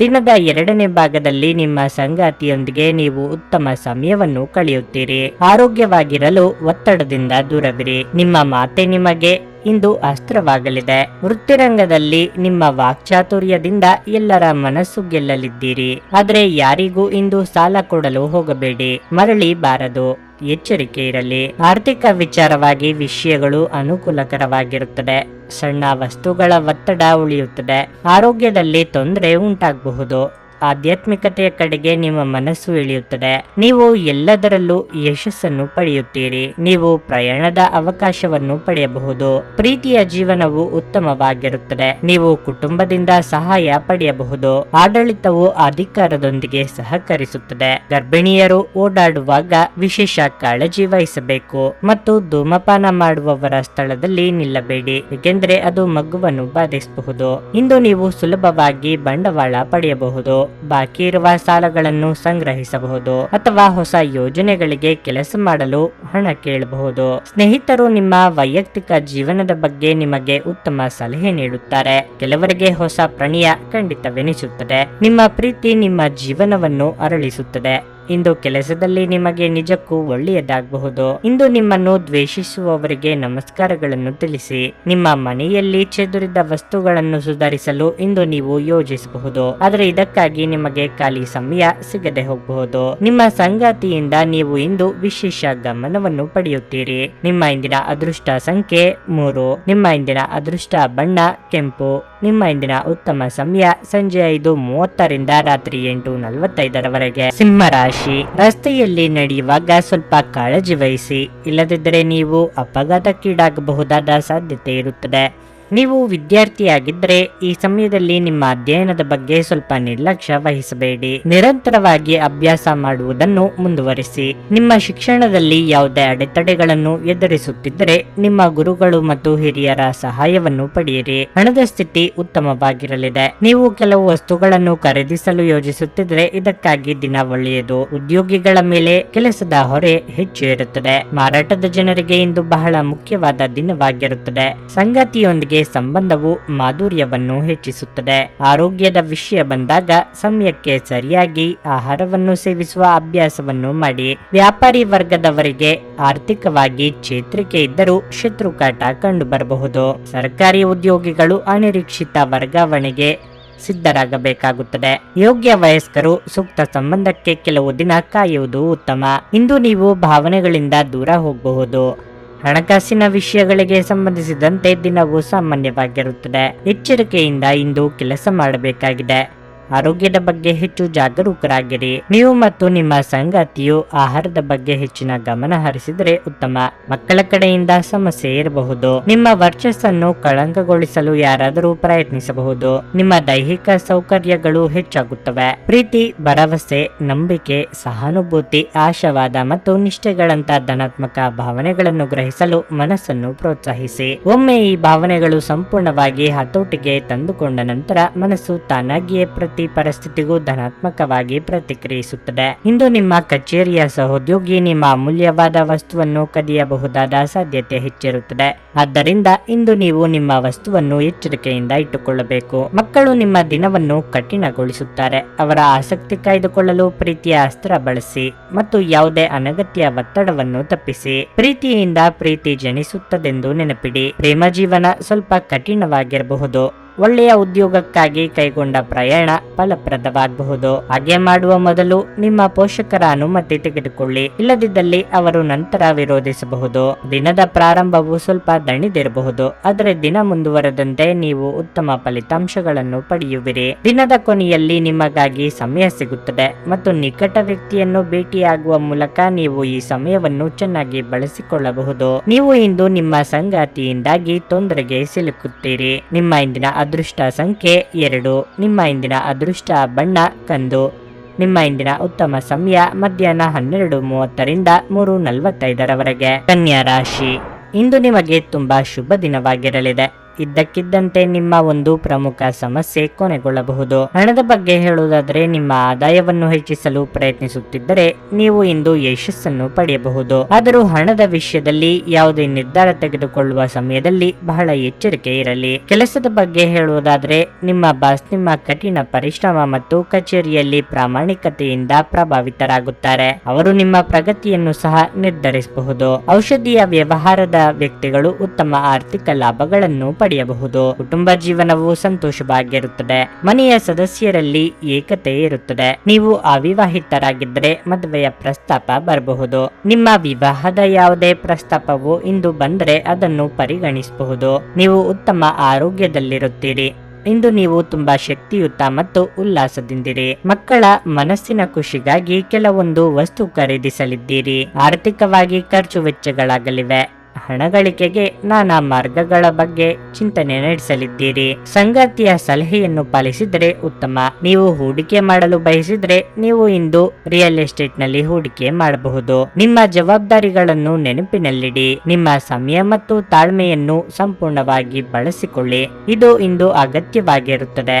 ದಿನದ 2ನೇ ಭಾಗದಲ್ಲಿ ನಿಮ್ಮ ಸಂಗಾತಿಯೊಂದಿಗೆ ನೀವು ಉತ್ತಮ ಸಮಯವನ್ನು ಕಳೆಯುತ್ತೀರಿ. ಆರೋಗ್ಯವಾಗಿರಲು ಒತ್ತಡದಿಂದ ದೂರವಿರಿ. ನಿಮ್ಮ ಮಾತೆ ನಿಮಗೆ ಇಂದು ಅಸ್ತ್ರವಾಗಲಿದೆ. ವೃತ್ತಿರಂಗದಲ್ಲಿ ನಿಮ್ಮ ವಾಕ್ಚಾತುರ್ಯದಿಂದ ಎಲ್ಲರ ಮನಸ್ಸು ಗೆಲ್ಲಲಿದ್ದೀರಿ. ಆದರೆ ಯಾರಿಗೂ ಇಂದು ಸಾಲ ಕೊಡಲು ಹೋಗಬೇಡಿ. ಮರಳಿ ಬಾರದು. ಎಚ್ಚರಿಕೆ ಇರಲಿ. ಆರ್ಥಿಕ ವಿಚಾರವಾಗಿ ವಿಷಯಗಳು ಅನುಕೂಲಕರವಾಗಿರುತ್ತದೆ. ಸಣ್ಣ ವಸ್ತುಗಳ ಒತ್ತಡ ಉಳಿಯುತ್ತದೆ. ಆರೋಗ್ಯದಲ್ಲಿ ತೊಂದರೆ ಉಂಟಾಗಬಹುದು. ಆಧ್ಯಾತ್ಮಿಕತೆಯ ಕಡೆಗೆ ನಿಮ್ಮ ಮನಸ್ಸು ಇಳಿಯುತ್ತದೆ. ನೀವು ಎಲ್ಲದರಲ್ಲೂ ಯಶಸ್ಸನ್ನು ಪಡೆಯುತ್ತೀರಿ. ನೀವು ಪ್ರಯಾಣದ ಅವಕಾಶವನ್ನು ಪಡೆಯಬಹುದು. ಪ್ರೀತಿಯ ಜೀವನವು ಉತ್ತಮವಾಗಿರುತ್ತದೆ. ನೀವು ಕುಟುಂಬದಿಂದ ಸಹಾಯ ಪಡೆಯಬಹುದು. ಆಡಳಿತವು ಅಧಿಕಾರದೊಂದಿಗೆ ಸಹಕರಿಸುತ್ತದೆ. ಗರ್ಭಿಣಿಯರು ಓಡಾಡುವಾಗ ವಿಶೇಷ ಕಾಳಜಿ ವಹಿಸಬೇಕು ಮತ್ತು ಧೂಮಪಾನ ಮಾಡುವವರ ಸ್ಥಳದಲ್ಲಿ ನಿಲ್ಲಬೇಡಿ, ಏಕೆಂದರೆ ಅದು ಮಗುವನ್ನು ಬಾಧಿಸಬಹುದು. ಇಂದು ನೀವು ಸುಲಭವಾಗಿ ಬಂಡವಾಳ ಪಡೆಯಬಹುದು. ಬಾಕಿ ಇರುವ ಸಾಲಗಳನ್ನು ಸಂಗ್ರಹಿಸಬಹುದು ಅಥವಾ ಹೊಸ ಯೋಜನೆಗಳಿಗೆ ಕೆಲಸ ಮಾಡಲು ಹಣ ಕೇಳಬಹುದು. ಸ್ನೇಹಿತರು ನಿಮ್ಮ ವೈಯಕ್ತಿಕ ಜೀವನದ ಬಗ್ಗೆ ನಿಮಗೆ ಉತ್ತಮ ಸಲಹೆ ನೀಡುತ್ತಾರೆ. ಕೆಲವರಿಗೆ ಹೊಸ ಪ್ರಣಯ ಖಂಡಿತವೆನಿಸುತ್ತದೆ. ನಿಮ್ಮ ಪ್ರೀತಿ ನಿಮ್ಮ ಜೀವನವನ್ನು ಅರಳಿಸುತ್ತದೆ. ಇಂದು ಕೆಲಸದಲ್ಲಿ ನಿಮಗೆ ನಿಜಕ್ಕೂ ಒಳ್ಳೆಯದಾಗಬಹುದು. ಇಂದು ನಿಮ್ಮನ್ನು ದ್ವೇಷಿಸುವವರಿಗೆ ನಮಸ್ಕಾರಗಳನ್ನು ತಿಳಿಸಿ. ನಿಮ್ಮ ಮನೆಯಲ್ಲಿ ಚೆದುರಿದ ವಸ್ತುಗಳನ್ನು ಸುಧಾರಿಸಲು ಇಂದು ನೀವು ಯೋಜಿಸಬಹುದು, ಆದರೆ ಇದಕ್ಕಾಗಿ ನಿಮಗೆ ಖಾಲಿ ಸಮಯ ಸಿಗದೆ ಹೋಗಬಹುದು. ನಿಮ್ಮ ಸಂಗಾತಿಯಿಂದ ನೀವು ಇಂದು ವಿಶೇಷ ಗಮನವನ್ನು ಪಡೆಯುತ್ತೀರಿ. ನಿಮ್ಮ ಇಂದಿನ ಅದೃಷ್ಟ ಸಂಖ್ಯೆ 3. ನಿಮ್ಮ ಇಂದಿನ ಅದೃಷ್ಟ ಬಣ್ಣ ಕೆಂಪು. ನಿಮ್ಮ ಇಂದಿನ ಉತ್ತಮ ಸಮಯ ಸಂಜೆ 5:30 ರಾತ್ರಿ 8:45 ಸಿಂಹ ರಾಶಿ. ರಸ್ತೆಯಲ್ಲಿ ನಡೆಯುವಾಗ ಸ್ವಲ್ಪ ಕಾಳಜಿ ವಹಿಸಿ, ಇಲ್ಲದಿದ್ದರೆ ನೀವು ಅಪಘಾತಕ್ಕೀಡಾಗಬಹುದಾದ ಸಾಧ್ಯತೆ ಇರುತ್ತದೆ. ನೀವು ವಿದ್ಯಾರ್ಥಿಯಾಗಿದ್ದರೆ ಈ ಸಮಯದಲ್ಲಿ ನಿಮ್ಮ ಅಧ್ಯಯನದ ಬಗ್ಗೆ ಸ್ವಲ್ಪ ನಿರ್ಲಕ್ಷ್ಯ ವಹಿಸಬೇಡಿ. ನಿರಂತರವಾಗಿ ಅಭ್ಯಾಸ ಮಾಡುವುದನ್ನು ಮುಂದುವರಿಸಿ. ನಿಮ್ಮ ಶಿಕ್ಷಣದಲ್ಲಿ ಯಾವುದೇ ಅಡೆತಡೆಗಳನ್ನು ಎದುರಿಸುತ್ತಿದ್ದರೆ ನಿಮ್ಮ ಗುರುಗಳು ಮತ್ತು ಹಿರಿಯರ ಸಹಾಯವನ್ನು ಪಡೆಯಿರಿ. ಹಣದ ಸ್ಥಿತಿ ಉತ್ತಮವಾಗಿರಲಿದೆ. ನೀವು ಕೆಲವು ವಸ್ತುಗಳನ್ನು ಖರೀದಿಸಲು ಯೋಜಿಸುತ್ತಿದ್ದರೆ ಇದಕ್ಕಾಗಿ ದಿನ ಒಳ್ಳೆಯದು. ಉದ್ಯೋಗಿಗಳ ಮೇಲೆ ಕೆಲಸದ ಹೊರೆ ಹೆಚ್ಚು ಇರುತ್ತದೆ. ಮಾರಾಟದ ಜನರಿಗೆ ಇಂದು ಬಹಳ ಮುಖ್ಯವಾದ ದಿನವಾಗಿರುತ್ತದೆ. ಸಂಗಾತಿಯೊಂದಿಗೆ ಸಂಬಂಧವು ಮಾಧುರ್ಯವನ್ನು ಹೆಚ್ಚಿಸುತ್ತದೆ. ಆರೋಗ್ಯದ ವಿಷಯ ಬಂದಾಗ ಸಮಯಕ್ಕೆ ಸರಿಯಾಗಿ ಆಹಾರವನ್ನು ಸೇವಿಸುವ ಅಭ್ಯಾಸವನ್ನು ಮಾಡಿ. ವ್ಯಾಪಾರಿ ವರ್ಗದವರಿಗೆ ಆರ್ಥಿಕವಾಗಿ ಚೇತರಿಕೆ ಇದ್ದರೂ ಶತ್ರುಕಾಟ ಕಂಡು ಬರಬಹುದು. ಸರ್ಕಾರಿ ಉದ್ಯೋಗಿಗಳು ಅನಿರೀಕ್ಷಿತ ವರ್ಗಾವಣೆಗೆ ಸಿದ್ಧರಾಗಬೇಕಾಗುತ್ತದೆ. ಯೋಗ್ಯ ವಯಸ್ಕರು ಸೂಕ್ತ ಸಂಬಂಧಕ್ಕೆ ಕೆಲವು ದಿನ ಕಾಯುವುದು ಉತ್ತಮ. ಇಂದು ನೀವು ಭಾವನೆಗಳಿಂದ ದೂರ ಹೋಗಬಹುದು. ಹಣಕಾಸಿನ ವಿಷಯಗಳಿಗೆ ಸಂಬಂಧಿಸಿದಂತೆ ದಿನವೂ ಸಾಮಾನ್ಯವಾಗಿರುತ್ತದೆ. ಎಚ್ಚರಿಕೆಯಿಂದ ಇಂದು ಕೆಲಸ ಮಾಡಬೇಕಾಗಿದೆ. ಆರೋಗ್ಯದ ಬಗ್ಗೆ ಹೆಚ್ಚು ಜಾಗರೂಕರಾಗಿರಿ. ನೀವು ಮತ್ತು ನಿಮ್ಮ ಸಂಗಾತಿಯು ಆಹಾರದ ಬಗ್ಗೆ ಹೆಚ್ಚಿನ ಗಮನ ಹರಿಸಿದರೆ ಉತ್ತಮ. ಮಕ್ಕಳ ಕಡೆಯಿಂದ ಸಮಸ್ಯೆ ಇರಬಹುದು. ನಿಮ್ಮ ವರ್ಚಸ್ಸನ್ನು ಕಳಂಕಗೊಳಿಸಲು ಯಾರಾದರೂ ಪ್ರಯತ್ನಿಸಬಹುದು. ನಿಮ್ಮ ದೈಹಿಕ ಸೌಕರ್ಯಗಳು ಹೆಚ್ಚಾಗುತ್ತವೆ. ಪ್ರೀತಿ, ಭರವಸೆ, ನಂಬಿಕೆ, ಸಹಾನುಭೂತಿ, ಆಶಾವಾದ ಮತ್ತು ನಿಷ್ಠೆಗಳಂತ ಧನಾತ್ಮಕ ಭಾವನೆಗಳನ್ನು ಗ್ರಹಿಸಲು ಮನಸ್ಸನ್ನು ಪ್ರೋತ್ಸಾಹಿಸಿ. ಒಮ್ಮೆ ಈ ಭಾವನೆಗಳು ಸಂಪೂರ್ಣವಾಗಿ ಹತೋಟಿಗೆ ತಂದುಕೊಂಡ ನಂತರ ಮನಸ್ಸು ತಾನಾಗಿಯೇ ಪ್ರತಿ ಪರಿಸ್ಥಿತಿಗೂ ಧನಾತ್ಮಕವಾಗಿ ಪ್ರತಿಕ್ರಿಯಿಸುತ್ತದೆ. ಇಂದು ನಿಮ್ಮ ಕಚೇರಿಯ ಸಹೋದ್ಯೋಗಿ ನಿಮ್ಮ ಅಮೂಲ್ಯವಾದ ವಸ್ತುವನ್ನು ಕದಿಯಬಹುದಾದ ಸಾಧ್ಯತೆ ಹೆಚ್ಚಿರುತ್ತದೆ. ಆದ್ದರಿಂದ ಇಂದು ನೀವು ನಿಮ್ಮ ವಸ್ತುವನ್ನು ಎಚ್ಚರಿಕೆಯಿಂದ ಇಟ್ಟುಕೊಳ್ಳಬೇಕು. ಮಕ್ಕಳು ನಿಮ್ಮ ದಿನವನ್ನು ಕಠಿಣಗೊಳಿಸುತ್ತಾರೆ. ಅವರ ಆಸಕ್ತಿ ಕಾಯ್ದುಕೊಳ್ಳಲು ಪ್ರೀತಿಯ ಅಸ್ತ್ರ ಬಳಸಿ ಮತ್ತು ಯಾವುದೇ ಅನಗತ್ಯ ಒತ್ತಡವನ್ನು ತಪ್ಪಿಸಿ. ಪ್ರೀತಿಯಿಂದ ಪ್ರೀತಿ ಜನಿಸುತ್ತದೆಂದು ನೆನಪಿಡಿ. ಪ್ರೇಮ ಜೀವನ ಸ್ವಲ್ಪ ಕಠಿಣವಾಗಿರಬಹುದು. ಒಳ್ಳೆಯ ಉದ್ಯೋಗಕ್ಕಾಗಿ ಕೈಗೊಂಡ ಪ್ರಯಾಣ ಫಲಪ್ರದವಾಗಬಹುದು. ಹಾಗೆ ಮಾಡುವ ಮೊದಲು ನಿಮ್ಮ ಪೋಷಕರ ಅನುಮತಿ ತೆಗೆದುಕೊಳ್ಳಿ. ಇಲ್ಲದಿದ್ದಲ್ಲಿ ಅವರು ನಂತರ ವಿರೋಧಿಸಬಹುದು. ದಿನದ ಪ್ರಾರಂಭವು ಸ್ವಲ್ಪ ದಣಿದಿರಬಹುದು, ಆದರೆ ದಿನ ಮುಂದುವರೆದಂತೆ ನೀವು ಉತ್ತಮ ಫಲಿತಾಂಶಗಳನ್ನು ಪಡೆಯುವಿರಿ. ದಿನದ ಕೊನೆಯಲ್ಲಿ ನಿಮಗಾಗಿ ಸಮಯ ಸಿಗುತ್ತದೆ ಮತ್ತು ನಿಕಟ ವ್ಯಕ್ತಿಯನ್ನು ಭೇಟಿಯಾಗುವ ಮೂಲಕ ನೀವು ಈ ಸಮಯವನ್ನು ಚೆನ್ನಾಗಿ ಬಳಸಿಕೊಳ್ಳಬಹುದು. ನೀವು ಇಂದು ನಿಮ್ಮ ಸಂಗಾತಿಯಿಂದಾಗಿ ತೊಂದರೆಗೆ ಸಿಲುಕುತ್ತೀರಿ. ನಿಮ್ಮ ಇಂದಿನ ಅದೃಷ್ಟ ಸಂಖ್ಯೆ 2. ನಿಮ್ಮ ಇಂದಿನ ಅದೃಷ್ಟ ಬಣ್ಣ ಕಂದು. ನಿಮ್ಮ ಇಂದಿನ ಉತ್ತಮ ಸಮಯ ಮಧ್ಯಾಹ್ನ 12:30ರಿಂದ 3:45ರವರೆಗೆ. ಕನ್ಯಾ ರಾಶಿ, ಇಂದು ನಿಮಗೆ ತುಂಬಾ ಶುಭ ದಿನವಾಗಿರಲಿದೆ. ಇದ್ದಕ್ಕಿದ್ದಂತೆ ನಿಮ್ಮ ಒಂದು ಪ್ರಮುಖ ಸಮಸ್ಯೆ ಕೊನೆಗೊಳ್ಳಬಹುದು. ಹಣದ ಬಗ್ಗೆ ಹೇಳುವುದಾದರೆ, ನಿಮ್ಮ ಆದಾಯವನ್ನು ಹೆಚ್ಚಿಸಲು ಪ್ರಯತ್ನಿಸುತ್ತಿದ್ದರೆ ನೀವು ಇಂದು ಯಶಸ್ಸನ್ನು ಪಡೆಯಬಹುದು. ಆದರೂ ಹಣದ ವಿಷಯದಲ್ಲಿ ಯಾವುದೇ ನಿರ್ಧಾರ ತೆಗೆದುಕೊಳ್ಳುವ ಸಮಯದಲ್ಲಿ ಬಹಳ ಎಚ್ಚರಿಕೆ ಇರಲಿ. ಕೆಲಸದ ಬಗ್ಗೆ ಹೇಳುವುದಾದರೆ, ನಿಮ್ಮ ಬಾಸ್ ನಿಮ್ಮ ಕಠಿಣ ಪರಿಶ್ರಮ ಮತ್ತು ಕಚೇರಿಯಲ್ಲಿ ಪ್ರಾಮಾಣಿಕತೆಯಿಂದ ಪ್ರಭಾವಿತರಾಗುತ್ತಾರೆ. ಅವರು ನಿಮ್ಮ ಪ್ರಗತಿಯನ್ನು ಸಹ ನಿರ್ಧರಿಸಬಹುದು. ಔಷಧಿಯ ವ್ಯವಹಾರದ ವ್ಯಕ್ತಿಗಳು ಉತ್ತಮ ಆರ್ಥಿಕ ಲಾಭಗಳನ್ನು ಪಡೆಯಬಹುದು. ಕುಟುಂಬ ಜೀವನವು ಸಂತೋಷವಾಗಿರುತ್ತದೆ. ಮನೆಯ ಸದಸ್ಯರಲ್ಲಿ ಏಕತೆ ಇರುತ್ತದೆ. ನೀವು ಅವಿವಾಹಿತರಾಗಿದ್ದರೆ ಮದುವೆಯ ಪ್ರಸ್ತಾಪ ಬರಬಹುದು. ನಿಮ್ಮ ವಿವಾಹದ ಯಾವುದೇ ಪ್ರಸ್ತಾಪವು ಇಂದು ಬಂದರೆ ಅದನ್ನು ಪರಿಗಣಿಸಬಹುದು. ನೀವು ಉತ್ತಮ ಆರೋಗ್ಯದಲ್ಲಿರುತ್ತೀರಿ. ಇಂದು ನೀವು ತುಂಬಾ ಶಕ್ತಿಯುತ ಮತ್ತು ಉಲ್ಲಾಸದಿಂದಿರಿ. ಮಕ್ಕಳ ಮನಸ್ಸಿನ ಖುಷಿಗಾಗಿ ಕೆಲವೊಂದು ವಸ್ತು ಖರೀದಿಸಲಿದ್ದೀರಿ. ಆರ್ಥಿಕವಾಗಿ ಖರ್ಚು ವೆಚ್ಚಗಳಾಗಲಿವೆ. ಹಣ ಗಳಿಕೆಗೆ ನಾನಾ ಮಾರ್ಗಗಳ ಬಗ್ಗೆ ಚಿಂತನೆ ನಡೆಸಲಿದ್ದೀರಿ. ಸಂಗಾತಿಯ ಸಲಹೆಯನ್ನು ಪಾಲಿಸಿದರೆ ಉತ್ತಮ. ನೀವು ಹೂಡಿಕೆ ಮಾಡಲು ಬಯಸಿದ್ರೆ ನೀವು ಇಂದು ರಿಯಲ್ ಎಸ್ಟೇಟ್ ನಲ್ಲಿ ಹೂಡಿಕೆ ಮಾಡಬಹುದು. ನಿಮ್ಮ ಜವಾಬ್ದಾರಿಗಳನ್ನು ನೆನಪಿನಲ್ಲಿಡಿ. ನಿಮ್ಮ ಸಮಯ ಮತ್ತು ತಾಳ್ಮೆಯನ್ನು ಸಂಪೂರ್ಣವಾಗಿ ಬಳಸಿಕೊಳ್ಳಿ. ಇದು ಇಂದು ಅಗತ್ಯವಾಗಿರುತ್ತದೆ.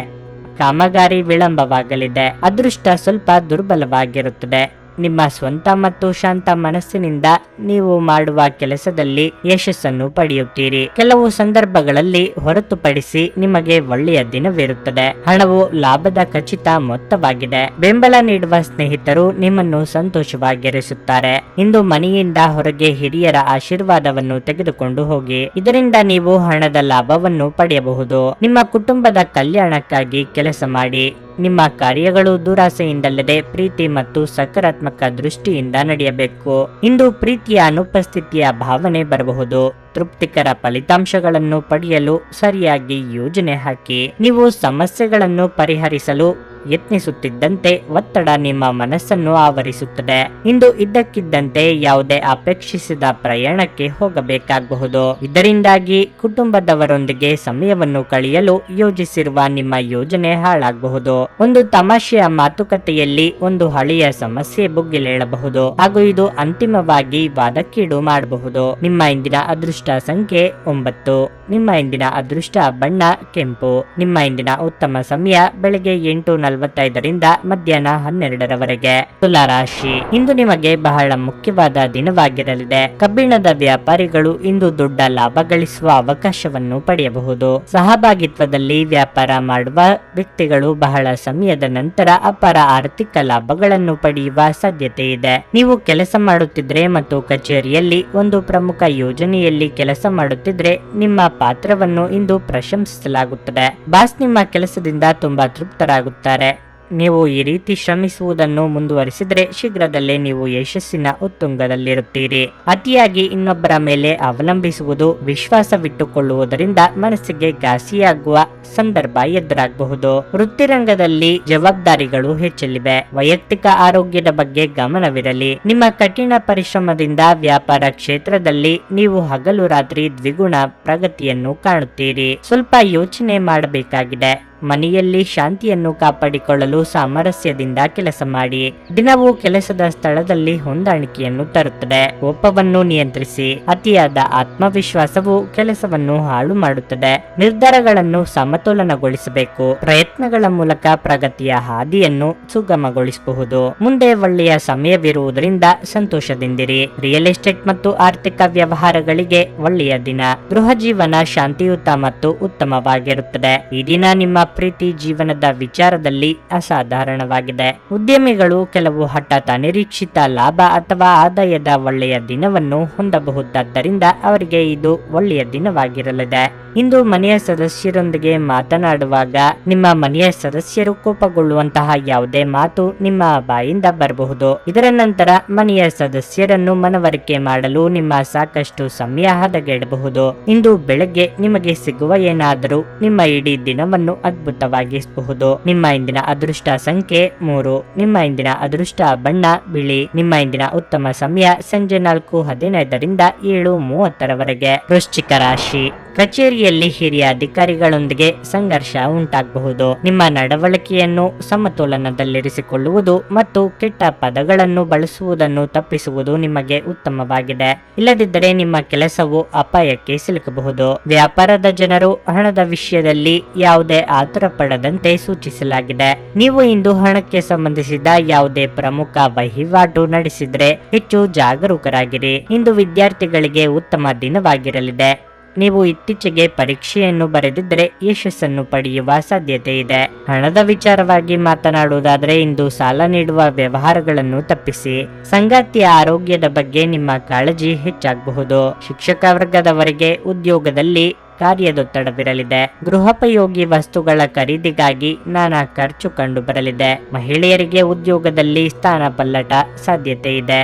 ಕಾಮಗಾರಿ ವಿಳಂಬವಾಗಲಿದೆ. ಅದೃಷ್ಟ ಸ್ವಲ್ಪ ದುರ್ಬಲವಾಗಿರುತ್ತದೆ. ನಿಮ್ಮ ಸ್ವಂತ ಮತ್ತು ಶಾಂತ ಮನಸ್ಸಿನಿಂದ ನೀವು ಮಾಡುವ ಕೆಲಸದಲ್ಲಿ ಯಶಸ್ಸನ್ನು ಪಡೆಯುತ್ತೀರಿ. ಕೆಲವು ಸಂದರ್ಭಗಳಲ್ಲಿ ಹೊರತುಪಡಿಸಿ ನಿಮಗೆ ಒಳ್ಳೆಯ ದಿನವಿರುತ್ತದೆ. ಹಣವು ಲಾಭದ ಖಚಿತ ಮೊತ್ತವಾಗಿದೆ. ಬೆಂಬಲ ನೀಡುವ ಸ್ನೇಹಿತರು ನಿಮ್ಮನ್ನು ಸಂತೋಷವಾಗಿರಿಸುತ್ತಾರೆ. ಇಂದು ಮನೆಯಿಂದ ಹೊರಗೆ ಹಿರಿಯರ ಆಶೀರ್ವಾದವನ್ನು ತೆಗೆದುಕೊಂಡು ಹೋಗಿ. ಇದರಿಂದ ನೀವು ಹಣದ ಲಾಭವನ್ನು ಪಡೆಯಬಹುದು. ನಿಮ್ಮ ಕುಟುಂಬದ ಕಲ್ಯಾಣಕ್ಕಾಗಿ ಕೆಲಸ ಮಾಡಿ. ನಿಮ್ಮ ಕಾರ್ಯಗಳು ದುರಾಸೆಯಿಂದಲ್ಲದೆ ಪ್ರೀತಿ ಮತ್ತು ಸಕಾರಾತ್ಮಕ ದೃಷ್ಟಿಯಿಂದ ನಡೆಯಬೇಕು. ಇಂದು ಪ್ರೀತಿಯ ಅನುಪಸ್ಥಿತಿಯ ಭಾವನೆ ಬರಬಹುದು. ತೃಪ್ತಿಕರ ಫಲಿತಾಂಶಗಳನ್ನು ಪಡೆಯಲು ಸರಿಯಾಗಿ ಯೋಜನೆ ಹಾಕಿ. ನೀವು ಸಮಸ್ಯೆಗಳನ್ನು ಪರಿಹರಿಸಲು ಯತ್ನಿಸುತ್ತಿದ್ದಂತೆ ಒತ್ತಡ ನಿಮ್ಮ ಮನಸ್ಸನ್ನು ಆವರಿಸುತ್ತದೆ. ಇಂದು ಇದ್ದಕ್ಕಿದ್ದಂತೆ ಯಾವುದೇ ಅಪೇಕ್ಷಿಸಿದ ಪ್ರಯಾಣಕ್ಕೆ ಹೋಗಬೇಕಾಗಬಹುದು. ಇದರಿಂದಾಗಿ ಕುಟುಂಬದವರೊಂದಿಗೆ ಸಮಯವನ್ನು ಕಳೆಯಲು ಯೋಜಿಸಿರುವ ನಿಮ್ಮ ಯೋಜನೆ ಹಾಳಾಗಬಹುದು. ಒಂದು ತಮಾಷೆಯ ಮಾತುಕತೆಯಲ್ಲಿ ಒಂದು ಹಳೆಯ ಸಮಸ್ಯೆ ಭುಗಿಲೇಳಬಹುದು ಹಾಗೂ ಇದು ಅಂತಿಮವಾಗಿ ವಾದಕ್ಕೀಡು ಮಾಡಬಹುದು. ನಿಮ್ಮ ಇಂದಿನ ಅದೃಷ್ಟ ಸಂಖ್ಯೆ 9. ನಿಮ್ಮ ಇಂದಿನ ಅದೃಷ್ಟ ಬಣ್ಣ ಕೆಂಪು. ನಿಮ್ಮ ಇಂದಿನ ಉತ್ತಮ ಸಮಯ ಬೆಳಗ್ಗೆ 8:45 ಮಧ್ಯಾಹ್ನ 12ರವರೆಗೆ. ತುಲಾ ರಾಶಿ, ಇಂದು ನಿಮಗೆ ಬಹಳ ಮುಖ್ಯವಾದ ದಿನವಾಗಿರಲಿದೆ. ಕಬ್ಬಿಣದ ವ್ಯಾಪಾರಿಗಳು ಇಂದು ದೊಡ್ಡ ಲಾಭ ಗಳಿಸುವ ಅವಕಾಶವನ್ನು ಪಡೆಯಬಹುದು. ಸಹಭಾಗಿತ್ವದಲ್ಲಿ ವ್ಯಾಪಾರ ಮಾಡುವ ವ್ಯಕ್ತಿಗಳು ಬಹಳ ಸಮಯದ ನಂತರ ಅಪಾರ ಆರ್ಥಿಕ ಲಾಭಗಳನ್ನು ಪಡೆಯುವ ಸಾಧ್ಯತೆ ಇದೆ. ನೀವು ಕೆಲಸ ಮಾಡುತ್ತಿದ್ರೆ ಮತ್ತು ಕಚೇರಿಯಲ್ಲಿ ಒಂದು ಪ್ರಮುಖ ಯೋಜನೆಯಲ್ಲಿ ಕೆಲಸ ಮಾಡುತ್ತಿದ್ರೆ ನಿಮ್ಮ ಪಾತ್ರವನ್ನು ಇಂದು ಪ್ರಶಂಸಿಸಲಾಗುತ್ತದೆ. ಬಾಸ್ ನಿಮ್ಮ ಕೆಲಸದಿಂದ ತುಂಬಾ ತೃಪ್ತರಾಗುತ್ತಾರೆ. ನೀವು ಈ ರೀತಿ ಶ್ರಮಿಸುವುದನ್ನು ಮುಂದುವರಿಸಿದ್ರೆ ಶೀಘ್ರದಲ್ಲೇ ನೀವು ಯಶಸ್ಸಿನ ಉತ್ತುಂಗದಲ್ಲಿರುತ್ತೀರಿ. ಅತಿಯಾಗಿ ಇನ್ನೊಬ್ಬರ ಮೇಲೆ ಅವಲಂಬಿಸುವುದು ವಿಶ್ವಾಸವಿಟ್ಟುಕೊಳ್ಳುವುದರಿಂದ ಮನಸ್ಸಿಗೆ ಘಾಸಿಯಾಗುವ ಸಂದರ್ಭ ಎದುರಾಗಬಹುದು. ವೃತ್ತಿರಂಗದಲ್ಲಿ ಜವಾಬ್ದಾರಿಗಳು ಹೆಚ್ಚಲಿವೆ. ವೈಯಕ್ತಿಕ ಆರೋಗ್ಯದ ಬಗ್ಗೆ ಗಮನವಿರಲಿ. ನಿಮ್ಮ ಕಠಿಣ ಪರಿಶ್ರಮದಿಂದ ವ್ಯಾಪಾರ ಕ್ಷೇತ್ರದಲ್ಲಿ ನೀವು ಹಗಲು ರಾತ್ರಿ ದ್ವಿಗುಣ ಪ್ರಗತಿಯನ್ನು ಕಾಣುತ್ತೀರಿ. ಸ್ವಲ್ಪ ಯೋಚನೆ ಮಾಡಬೇಕಾಗಿದೆ. ಮನೆಯಲ್ಲಿ ಶಾಂತಿಯನ್ನು ಕಾಪಾಡಿಕೊಳ್ಳಲು ಸಾಮರಸ್ಯದಿಂದ ಕೆಲಸ ಮಾಡಿ. ದಿನವೂ ಕೆಲಸದ ಸ್ಥಳದಲ್ಲಿ ಹೊಂದಾಣಿಕೆಯನ್ನು ತರುತ್ತದೆ. ಕೋಪವನ್ನು ನಿಯಂತ್ರಿಸಿ. ಅತಿಯಾದ ಆತ್ಮವಿಶ್ವಾಸವು ಕೆಲಸವನ್ನು ಹಾಳು ಮಾಡುತ್ತದೆ. ನಿರ್ಧಾರಗಳನ್ನು ಸಮತೋಲನಗೊಳಿಸಬೇಕು. ಪ್ರಯತ್ನಗಳ ಮೂಲಕ ಪ್ರಗತಿಯ ಹಾದಿಯನ್ನು ಸುಗಮಗೊಳಿಸಬಹುದು. ಮುಂದೆ ಒಳ್ಳೆಯ ಸಮಯವಿರುವುದರಿಂದ ಸಂತೋಷದಿಂದಿರಿ. ರಿಯಲ್ ಎಸ್ಟೇಟ್ ಮತ್ತು ಆರ್ಥಿಕ ವ್ಯವಹಾರಗಳಿಗೆ ಒಳ್ಳೆಯ ದಿನ. ಗೃಹ ಜೀವನ ಶಾಂತಿಯುತ ಮತ್ತು ಉತ್ತಮವಾಗಿರುತ್ತದೆ. ಈ ದಿನ ನಿಮ್ಮ ಪ್ರೀತಿ ಜೀವನದ ವಿಚಾರದಲ್ಲಿ ಅಸಾಧಾರಣವಾಗಿದೆ. ಉದ್ಯಮಿಗಳು ಕೆಲವು ಹಠಾತ್ ಅನಿರೀಕ್ಷಿತ ಲಾಭ ಅಥವಾ ಆದಾಯದ ಒಳ್ಳೆಯ ದಿನವನ್ನು ಹೊಂದಬಹುದಾದ್ದರಿಂದ ಅವರಿಗೆ ಇದು ಒಳ್ಳೆಯ ದಿನವಾಗಿರಲಿದೆ. ಇಂದು ಮನೆಯ ಸದಸ್ಯರೊಂದಿಗೆ ಮಾತನಾಡುವಾಗ ನಿಮ್ಮ ಮನೆಯ ಸದಸ್ಯರು ಕೋಪಗೊಳ್ಳುವಂತಹ ಯಾವುದೇ ಮಾತು ನಿಮ್ಮ ಬಾಯಿಂದ ಬರಬಹುದು. ಇದರ ನಂತರ ಮನೆಯ ಸದಸ್ಯರನ್ನು ಮನವರಿಕೆ ಮಾಡಲು ನಿಮ್ಮ ಸಾಕಷ್ಟು ಸಮಯ ಹದಗೆಡಬಹುದು. ಇಂದು ಬೆಳಗ್ಗೆ ನಿಮಗೆ ಸಿಗುವ ಏನಾದರೂ ನಿಮ್ಮ ಇಡೀ ದಿನವನ್ನು ಅದ್ಭುತವಾಗಿಸಬಹುದು. ನಿಮ್ಮ ಇಂದಿನ ಅದೃಷ್ಟ ಸಂಖ್ಯೆ 3. ನಿಮ್ಮ ಇಂದಿನ ಅದೃಷ್ಟ ಬಣ್ಣ ಬಿಳಿ. ನಿಮ್ಮ ಇಂದಿನ ಉತ್ತಮ ಸಮಯ ಸಂಜೆ 4:15 7:30ರವರೆಗೆ. ವೃಶ್ಚಿಕ ರಾಶಿ, ಕಚೇರಿಯಲ್ಲಿ ಹಿರಿಯ ಅಧಿಕಾರಿಗಳೊಂದಿಗೆ ಸಂಘರ್ಷ ಉಂಟಾಗಬಹುದು. ನಿಮ್ಮ ನಡವಳಿಕೆಯನ್ನು ಸಮತೋಲನದಲ್ಲಿರಿಸಿಕೊಳ್ಳುವುದು ಮತ್ತು ಕೆಟ್ಟ ಪದಗಳನ್ನು ಬಳಸುವುದನ್ನು ತಪ್ಪಿಸುವುದು ನಿಮಗೆ ಉತ್ತಮವಾಗಿದೆ. ಇಲ್ಲದಿದ್ದರೆ ನಿಮ್ಮ ಕೆಲಸವು ಅಪಾಯಕ್ಕೆ ಸಿಲುಕಬಹುದು. ವ್ಯಾಪಾರದ ಜನರು ಹಣದ ವಿಷಯದಲ್ಲಿ ಯಾವುದೇ ಆತುರ ಪಡದಂತೆ ಸೂಚಿಸಲಾಗಿದೆ. ನೀವು ಇಂದು ಹಣಕ್ಕೆ ಸಂಬಂಧಿಸಿದ ಯಾವುದೇ ಪ್ರಮುಖ ವಹಿವಾಟು ನಡೆಸಿದ್ರೆ ಹೆಚ್ಚು ಜಾಗರೂಕರಾಗಿರಿ. ಇಂದು ವಿದ್ಯಾರ್ಥಿಗಳಿಗೆ ಉತ್ತಮ ದಿನವಾಗಿರಲಿದೆ. ನೀವು ಇತ್ತೀಚೆಗೆ ಪರೀಕ್ಷೆಯನ್ನು ಬರೆದಿದ್ದರೆ ಯಶಸ್ಸನ್ನು ಪಡೆಯುವ ಸಾಧ್ಯತೆ ಇದೆ. ಹಣದ ವಿಚಾರವಾಗಿ ಮಾತನಾಡುವುದಾದರೆ ಇಂದು ಸಾಲ ನೀಡುವ ವ್ಯವಹಾರಗಳನ್ನು ತಪ್ಪಿಸಿ. ಸಂಗಾತಿಯ ಆರೋಗ್ಯದ ಬಗ್ಗೆ ನಿಮ್ಮ ಕಾಳಜಿ ಹೆಚ್ಚಾಗಬಹುದು. ಶಿಕ್ಷಕ ವರ್ಗದವರಿಗೆ ಉದ್ಯೋಗದಲ್ಲಿ ಕಾರ್ಯದೊತ್ತಡವಿರಲಿದೆ. ಗೃಹೋಪಯೋಗಿ ವಸ್ತುಗಳ ಖರೀದಿಗಾಗಿ ನಾನಾ ಖರ್ಚು ಕಂಡು ಬರಲಿದೆ. ಮಹಿಳೆಯರಿಗೆ ಉದ್ಯೋಗದಲ್ಲಿ ಸ್ಥಾನ ಪಲ್ಲಟ ಸಾಧ್ಯತೆ ಇದೆ.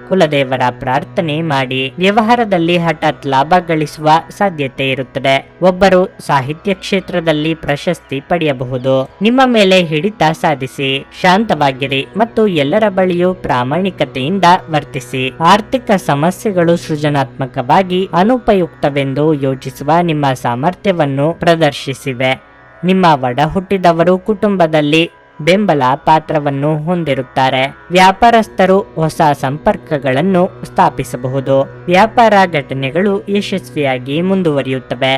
ಕುಲದೇವರ ಪ್ರಾರ್ಥನೆ ಮಾಡಿ. ವ್ಯವಹಾರದಲ್ಲಿ ಹಠಾತ್ ಲಾಭ ಗಳಿಸುವ ಸಾಧ್ಯತೆ ಇರುತ್ತದೆ. ಒಬ್ಬರು ಸಾಹಿತ್ಯ ಕ್ಷೇತ್ರದಲ್ಲಿ ಪ್ರಶಸ್ತಿ ಪಡೆಯಬಹುದು. ನಿಮ್ಮ ಮೇಲೆ ಹಿಡಿತ ಸಾಧಿಸಿ. ಶಾಂತವಾಗಿರಿ ಮತ್ತು ಎಲ್ಲರ ಬಳಿಯೂ ಪ್ರಾಮಾಣಿಕತೆಯಿಂದ ವರ್ತಿಸಿ. ಆರ್ಥಿಕ ಸಮಸ್ಯೆಗಳು ಸೃಜನಾತ್ಮಕವಾಗಿ ಅನುಪಯುಕ್ತವೆಂದು ಯೋಚಿಸುವ ನಿಮ್ಮ ಸಾಮರ್ಥ್ಯವನ್ನು ಪ್ರದರ್ಶಿಸಿವೆ. ನಿಮ್ಮ ಒಡ ಹುಟ್ಟಿದವರು ಕುಟುಂಬದಲ್ಲಿ ಬೆಂಬಲ ಪಾತ್ರವನ್ನು ಹೊಂದಿರುತ್ತಾರೆ. ವ್ಯಾಪಾರಸ್ಥರು ಹೊಸ ಸಂಪರ್ಕಗಳನ್ನು ಸ್ಥಾಪಿಸಬಹುದು. ವ್ಯಾಪಾರ ಘಟನೆಗಳು ಯಶಸ್ವಿಯಾಗಿ ಮುಂದುವರಿಯುತ್ತವೆ.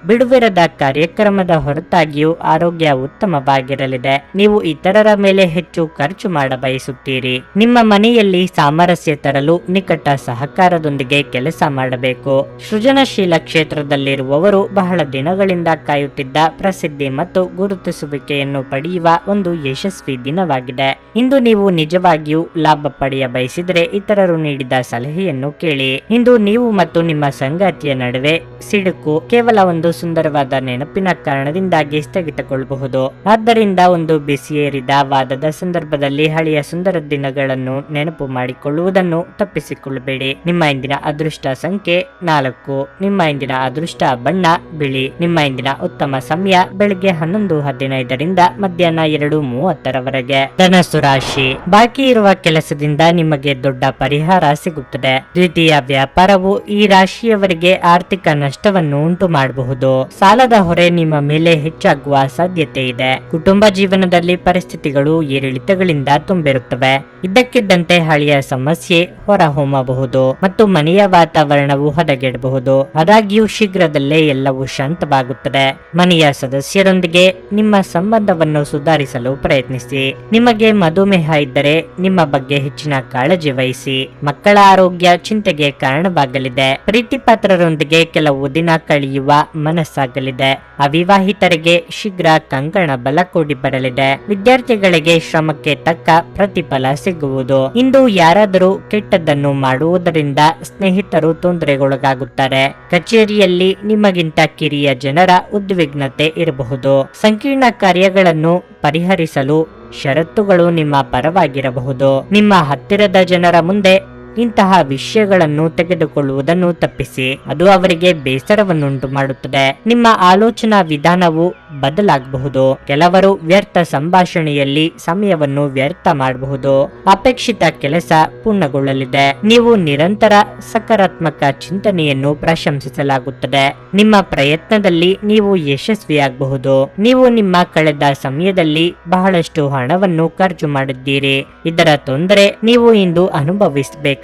ಬಿಡುವಿರದ ಕಾರ್ಯಕ್ರಮದ ಹೊರತಾಗಿಯೂ ಆರೋಗ್ಯ ಉತ್ತಮವಾಗಿರಲಿದೆ. ನೀವು ಇತರರ ಮೇಲೆ ಹೆಚ್ಚು ಖರ್ಚು ಮಾಡಬಯಸುತ್ತೀರಿ. ನಿಮ್ಮ ಮನೆಯಲ್ಲಿ ಸಾಮರಸ್ಯ ತರಲು ನಿಕಟ ಸಹಕಾರದೊಂದಿಗೆ ಕೆಲಸ ಮಾಡಬೇಕು. ಸೃಜನಶೀಲ ಕ್ಷೇತ್ರದಲ್ಲಿರುವವರು ಬಹಳ ದಿನಗಳಿಂದ ಕಾಯುತ್ತಿದ್ದ ಪ್ರಸಿದ್ಧಿ ಮತ್ತು ಗುರುತಿಸುವಿಕೆಯನ್ನು ಪಡೆಯುವ ಒಂದು ಯಶಸ್ವಿ ದಿನವಾಗಿದೆ. ಇಂದು ನೀವು ನಿಜವಾಗಿಯೂ ಲಾಭ ಪಡೆಯ ಬಯಸಿದರೆ ಇತರರು ನೀಡಿದ ಸಲಹೆಯನ್ನು ಕೇಳಿ. ಇಂದು ನೀವು ಮತ್ತು ನಿಮ್ಮ ಸಂಗಾತಿಯ ನಡುವೆ ಸಿಡುಕು ಕೇವಲ ಒಂದು ಸುಂದರವಾದ ನೆನಪಿನ ಕಾರಣದಿಂದಾಗಿ ಸ್ಥಗಿತಗೊಳ್ಳಬಹುದು. ಆದ್ದರಿಂದ ಒಂದು ಬಿಸಿಯೇರಿದ ವಾದದ ಸಂದರ್ಭದಲ್ಲಿ ಹಳೆಯ ಸುಂದರ ದಿನಗಳನ್ನು ನೆನಪು ಮಾಡಿಕೊಳ್ಳುವುದನ್ನು ತಪ್ಪಿಸಿಕೊಳ್ಳಬೇಡಿ. ನಿಮ್ಮ ಇಂದಿನ ಅದೃಷ್ಟ ಸಂಖ್ಯೆ 4. ನಿಮ್ಮ ಇಂದಿನ ಅದೃಷ್ಟ ಬಣ್ಣ ಬಿಳಿ. ನಿಮ್ಮ ಇಂದಿನ ಉತ್ತಮ ಸಮಯ ಬೆಳಿಗ್ಗೆ 11:15ರಿಂದ ಮಧ್ಯಾಹ್ನ 2:30ರವರೆಗೆ. ಧನಸ್ಸು ರಾಶಿ. ಬಾಕಿ ಇರುವ ಕೆಲಸದಿಂದ ನಿಮಗೆ ದೊಡ್ಡ ಪರಿಹಾರ ಸಿಗುತ್ತದೆ. ದ್ವಿತೀಯ ವ್ಯಾಪಾರವು ಈ ರಾಶಿಯವರಿಗೆ ಆರ್ಥಿಕ ನಷ್ಟವನ್ನು ಉಂಟು ಮಾಡಬಹುದು. ಸಾಲದ ಹೊರೆ ನಿಮ್ಮ ಮೇಲೆ ಹೆಚ್ಚಾಗುವ ಸಾಧ್ಯತೆ ಇದೆ. ಕುಟುಂಬ ಜೀವನದಲ್ಲಿ ಪರಿಸ್ಥಿತಿಗಳು ಏರಿಳಿತಗಳಿಂದ ತುಂಬಿರುತ್ತವೆ. ಇದ್ದಕ್ಕಿದ್ದಂತೆ ಹಳೆಯ ಸಮಸ್ಯೆ ಹೊರಹೊಮ್ಮಬಹುದು ಮತ್ತು ಮನೆಯ ವಾತಾವರಣವು ಹದಗೆಡಬಹುದು. ಆದಾಗ್ಯೂ ಶೀಘ್ರದಲ್ಲೇ ಎಲ್ಲವೂ ಶಾಂತವಾಗುತ್ತದೆ. ಮನೆಯ ಸದಸ್ಯರೊಂದಿಗೆ ನಿಮ್ಮ ಸಂಬಂಧವನ್ನು ಸುಧಾರಿಸಲು ಪ್ರಯತ್ನಿಸಿ. ನಿಮಗೆ ಮಧುಮೇಹ ಇದ್ದರೆ ನಿಮ್ಮ ಬಗ್ಗೆ ಹೆಚ್ಚಿನ ಕಾಳಜಿ ವಹಿಸಿ. ಮಕ್ಕಳ ಆರೋಗ್ಯ ಚಿಂತೆಗೆ ಕಾರಣವಾಗಲಿದೆ. ಪ್ರೀತಿ ಪಾತ್ರರೊಂದಿಗೆ ಕೆಲವು ದಿನ ಕಳೆಯುವ ಮನಸ್ಸಾಗಲಿದೆ. ಅವಿವಾಹಿತರಿಗೆ ಶೀಘ್ರ ಕಂಕಣ ಬಲ ಕೂಡಿ ಬರಲಿದೆ. ವಿದ್ಯಾರ್ಥಿಗಳಿಗೆ ಶ್ರಮಕ್ಕೆ ತಕ್ಕ ಪ್ರತಿಫಲ ಸಿಗುವುದು. ಇಂದು ಯಾರಾದರೂ ಕೆಟ್ಟದ್ದನ್ನು ಮಾಡುವುದರಿಂದ ಸ್ನೇಹಿತರು ತೊಂದರೆಗೊಳಗಾಗುತ್ತಾರೆ. ಕಚೇರಿಯಲ್ಲಿ ನಿಮಗಿಂತ ಕಿರಿಯ ಜನರ ಉದ್ವಿಗ್ನತೆ ಇರಬಹುದು. ಸಂಕೀರ್ಣ ಕಾರ್ಯಗಳನ್ನು ಪರಿಹರಿಸಲು ಷರತ್ತುಗಳು ನಿಮ್ಮ ಪರವಾಗಿರಬಹುದು. ನಿಮ್ಮ ಹತ್ತಿರದ ಜನರ ಮುಂದೆ ಇಂತಹ ವಿಷಯಗಳನ್ನು ತೆಗೆದುಕೊಳ್ಳುವುದನ್ನು ತಪ್ಪಿಸಿ. ಅದು ಅವರಿಗೆ ಬೇಸರವನ್ನುಂಟು ಮಾಡುತ್ತದೆ. ನಿಮ್ಮ ಆಲೋಚನಾ ವಿಧಾನವು ಬದಲಾಗಬಹುದು. ಕೆಲವರು ವ್ಯರ್ಥ ಸಂಭಾಷಣೆಯಲ್ಲಿ ಸಮಯವನ್ನು ವ್ಯರ್ಥ ಮಾಡಬಹುದು. ಅಪೇಕ್ಷಿತ ಕೆಲಸ ಪೂರ್ಣಗೊಳ್ಳಲಿದೆ. ನೀವು ನಿರಂತರ ಸಕಾರಾತ್ಮಕ ಚಿಂತನೆಯನ್ನು ಪ್ರಶಂಸಿಸಲಾಗುತ್ತದೆ. ನಿಮ್ಮ ಪ್ರಯತ್ನದಲ್ಲಿ ನೀವು ಯಶಸ್ವಿಯಾಗಬಹುದು. ನೀವು ನಿಮ್ಮ ಕಳೆದ ಸಮಯದಲ್ಲಿ ಬಹಳಷ್ಟು ಹಣವನ್ನು ಖರ್ಚು ಮಾಡಿದ್ದೀರಿ. ಇದರ ತೊಂದರೆ ನೀವು ಇಂದು ಅನುಭವಿಸಬೇಕು.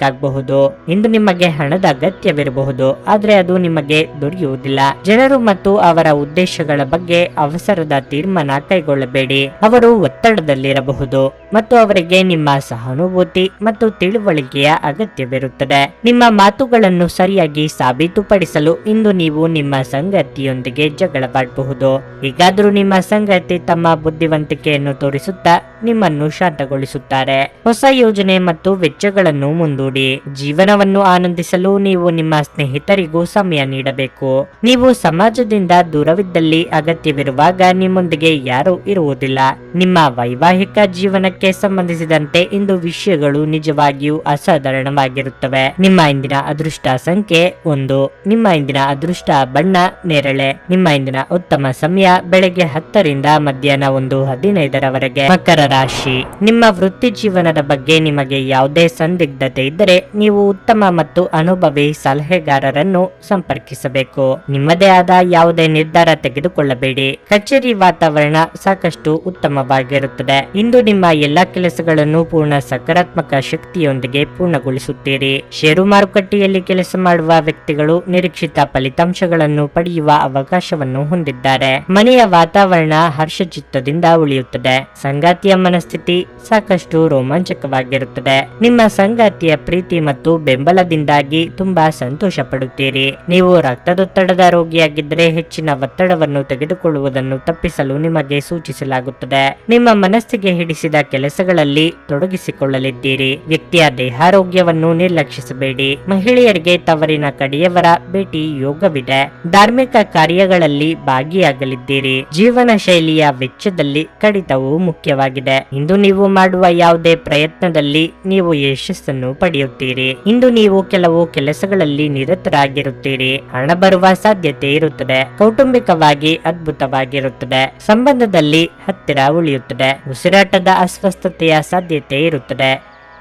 ಇಂದು ನಿಮಗೆ ಹಣದ ಅಗತ್ಯವಿರಬಹುದು, ಆದರೆ ಅದು ನಿಮಗೆ ದೊರೆಯುವುದಿಲ್ಲ. ಜನರು ಮತ್ತು ಅವರ ಉದ್ದೇಶಗಳ ಬಗ್ಗೆ ಅವಸರದ ತೀರ್ಮಾನ ಕೈಗೊಳ್ಳಬೇಡಿ. ಅವರು ಒತ್ತಡದಲ್ಲಿರಬಹುದು ಮತ್ತು ಅವರಿಗೆ ನಿಮ್ಮ ಸಹಾನುಭೂತಿ ಮತ್ತು ತಿಳುವಳಿಕೆಯ ಅಗತ್ಯವಿರುತ್ತದೆ. ನಿಮ್ಮ ಮಾತುಗಳನ್ನು ಸರಿಯಾಗಿ ಸಾಬೀತುಪಡಿಸಲು ಇಂದು ನೀವು ನಿಮ್ಮ ಸಂಗಾತಿಯೊಂದಿಗೆ ಜಗಳವಾಡಬಹುದು. ಹೀಗಾದರೂ ನಿಮ್ಮ ಸಂಗಾತಿ ತಮ್ಮ ಬುದ್ಧಿವಂತಿಕೆಯನ್ನು ತೋರಿಸುತ್ತಾ ನಿಮ್ಮನ್ನು ಶಾಂತಗೊಳಿಸುತ್ತಾರೆ. ಹೊಸ ಯೋಜನೆ ಮತ್ತು ವೆಚ್ಚಗಳನ್ನು ಮುಂದೂಡಿ. ಜೀವನವನ್ನು ಆನಂದಿಸಲು ನೀವು ನಿಮ್ಮ ಸ್ನೇಹಿತರಿಗೂ ಸಮಯ ನೀಡಬೇಕು. ನೀವು ಸಮಾಜದಿಂದ ದೂರವಿದ್ದಲ್ಲಿ ಅಗತ್ಯವಿರುವಾಗ ನಿಮ್ಮೊಂದಿಗೆ ಯಾರೂ ಇರುವುದಿಲ್ಲ. ನಿಮ್ಮ ವೈವಾಹಿಕ ಜೀವನಕ್ಕೆ ಸಂಬಂಧಿಸಿದಂತೆ ಇಂದು ವಿಷಯಗಳು ನಿಜವಾಗಿಯೂ ಅಸಾಧಾರಣವಾಗಿರುತ್ತವೆ. ನಿಮ್ಮ ಇಂದಿನ ಅದೃಷ್ಟ ಸಂಖ್ಯೆ 1. ನಿಮ್ಮ ಇಂದಿನ ಅದೃಷ್ಟ ಬಣ್ಣ ನೇರಳೆ. ನಿಮ್ಮ ಇಂದಿನ ಉತ್ತಮ ಸಮಯ ಬೆಳಗ್ಗೆ 10ರಿಂದ ಮಧ್ಯಾಹ್ನ 1:15ರವರೆಗೆ. ಮಕರ ರಾಶಿ. ನಿಮ್ಮ ವೃತ್ತಿ ಜೀವನದ ಬಗ್ಗೆ ನಿಮಗೆ ಯಾವುದೇ ಸಂದಿಗ್ಧತೆ ಇದ್ದರೆ ನೀವು ಉತ್ತಮ ಮತ್ತು ಅನುಭವಿ ಸಲಹೆಗಾರರನ್ನು ಸಂಪರ್ಕಿಸಬೇಕು. ನಿಮ್ಮದೇ ಆದ ಯಾವುದೇ ನಿರ್ಧಾರ ತೆಗೆದುಕೊಳ್ಳಬೇಡಿ. ಕಚೇರಿ ವಾತಾವರಣ ಸಾಕಷ್ಟು ಉತ್ತಮವಾಗಿರುತ್ತದೆ. ಇಂದು ನಿಮ್ಮ ಎಲ್ಲಾ ಕೆಲಸಗಳನ್ನು ಪೂರ್ಣ ಸಕಾರಾತ್ಮಕ ಶಕ್ತಿಯೊಂದಿಗೆ ಪೂರ್ಣಗೊಳಿಸುತ್ತೀರಿ. ಷೇರು ಮಾರುಕಟ್ಟೆಯಲ್ಲಿ ಕೆಲಸ ಮಾಡುವ ವ್ಯಕ್ತಿಗಳು ನಿರೀಕ್ಷಿತ ಫಲಿತಾಂಶಗಳನ್ನು ಪಡೆಯುವ ಅವಕಾಶವನ್ನು ಹೊಂದಿದ್ದಾರೆ. ಮನೆಯ ವಾತಾವರಣ ಹರ್ಷಚಿತ್ತದಿಂದ ಉಳಿಯುತ್ತದೆ. ಸಂಗಾತಿಯ ಮನಸ್ಥಿತಿ ಸಾಕಷ್ಟು ರೋಮಾಂಚಕವಾಗಿರುತ್ತದೆ. ನಿಮ್ಮ ಸಂಗಾತಿಯ ಪ್ರೀತಿ ಮತ್ತು ಬೆಂಬಲದಿಂದಾಗಿ ತುಂಬಾ ಸಂತೋಷ ಪಡುತ್ತೀರಿ. ನೀವು ರಕ್ತದೊತ್ತಡದ ರೋಗಿಯಾಗಿದ್ದರೆ ಹೆಚ್ಚಿನ ಒತ್ತಡವನ್ನು ತೆಗೆದುಕೊಳ್ಳುವುದನ್ನು ತಪ್ಪಿಸಲು ನಿಮಗೆ ಸೂಚಿಸಲಾಗುತ್ತದೆ. ನಿಮ್ಮ ಮನಸ್ಸಿಗೆ ಹಿಡಿಸಿದ ಕೆಲಸಗಳಲ್ಲಿ ತೊಡಗಿಸಿಕೊಳ್ಳಲಿದ್ದೀರಿ. ವ್ಯಕ್ತಿಯ ದೇಹಾರೋಗ್ಯವನ್ನು ನಿರ್ಲಕ್ಷಿಸಬೇಡಿ. ಮಹಿಳೆಯರಿಗೆ ತವರಿನ ಕಡೆಯವರ ಭೇಟಿ ಯೋಗವಿದೆ. ಧಾರ್ಮಿಕ ಕಾರ್ಯಗಳಲ್ಲಿ ಭಾಗಿಯಾಗಲಿದ್ದೀರಿ. ಜೀವನ ಶೈಲಿಯ ವೆಚ್ಚದಲ್ಲಿ ಕಡಿತವು ಮುಖ್ಯವಾಗಿದೆ. ಇಂದು ನೀವು ಮಾಡುವ ಯಾವುದೇ ಪ್ರಯತ್ನದಲ್ಲಿ ನೀವು ಯಶಸ್ಸನ್ನು ಪಡೆಯುತ್ತೀರಿ. ಇಂದು ನೀವು ಕೆಲವು ಕೆಲಸಗಳಲ್ಲಿ ನಿರತರಾಗಿರುತ್ತೀರಿ. ಹಣ ಬರುವ ಸಾಧ್ಯತೆ ಇರುತ್ತದೆ. ಕೌಟುಂಬಿಕವಾಗಿ ಅದ್ಭುತವಾಗಿರುತ್ತದೆ. ಸಂಬಂಧದಲ್ಲಿ ಹತ್ತಿರ ಉಳಿಯುತ್ತದೆ. ಉಸಿರಾಟದ ಅಸ್ವಸ್ಥತೆಯ ಸಾಧ್ಯತೆ ಇರುತ್ತದೆ.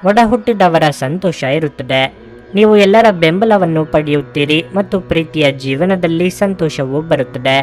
ಒಡ ಹುಟ್ಟಿದವರ ಸಂತೋಷ ಇರುತ್ತದೆ. ನೀವು ಎಲ್ಲರ ಬೆಂಬಲವನ್ನು ಪಡೆಯುತ್ತೀರಿ ಮತ್ತು ಪ್ರೀತಿಯ ಜೀವನದಲ್ಲಿ ಸಂತೋಷವು ಬರುತ್ತದೆ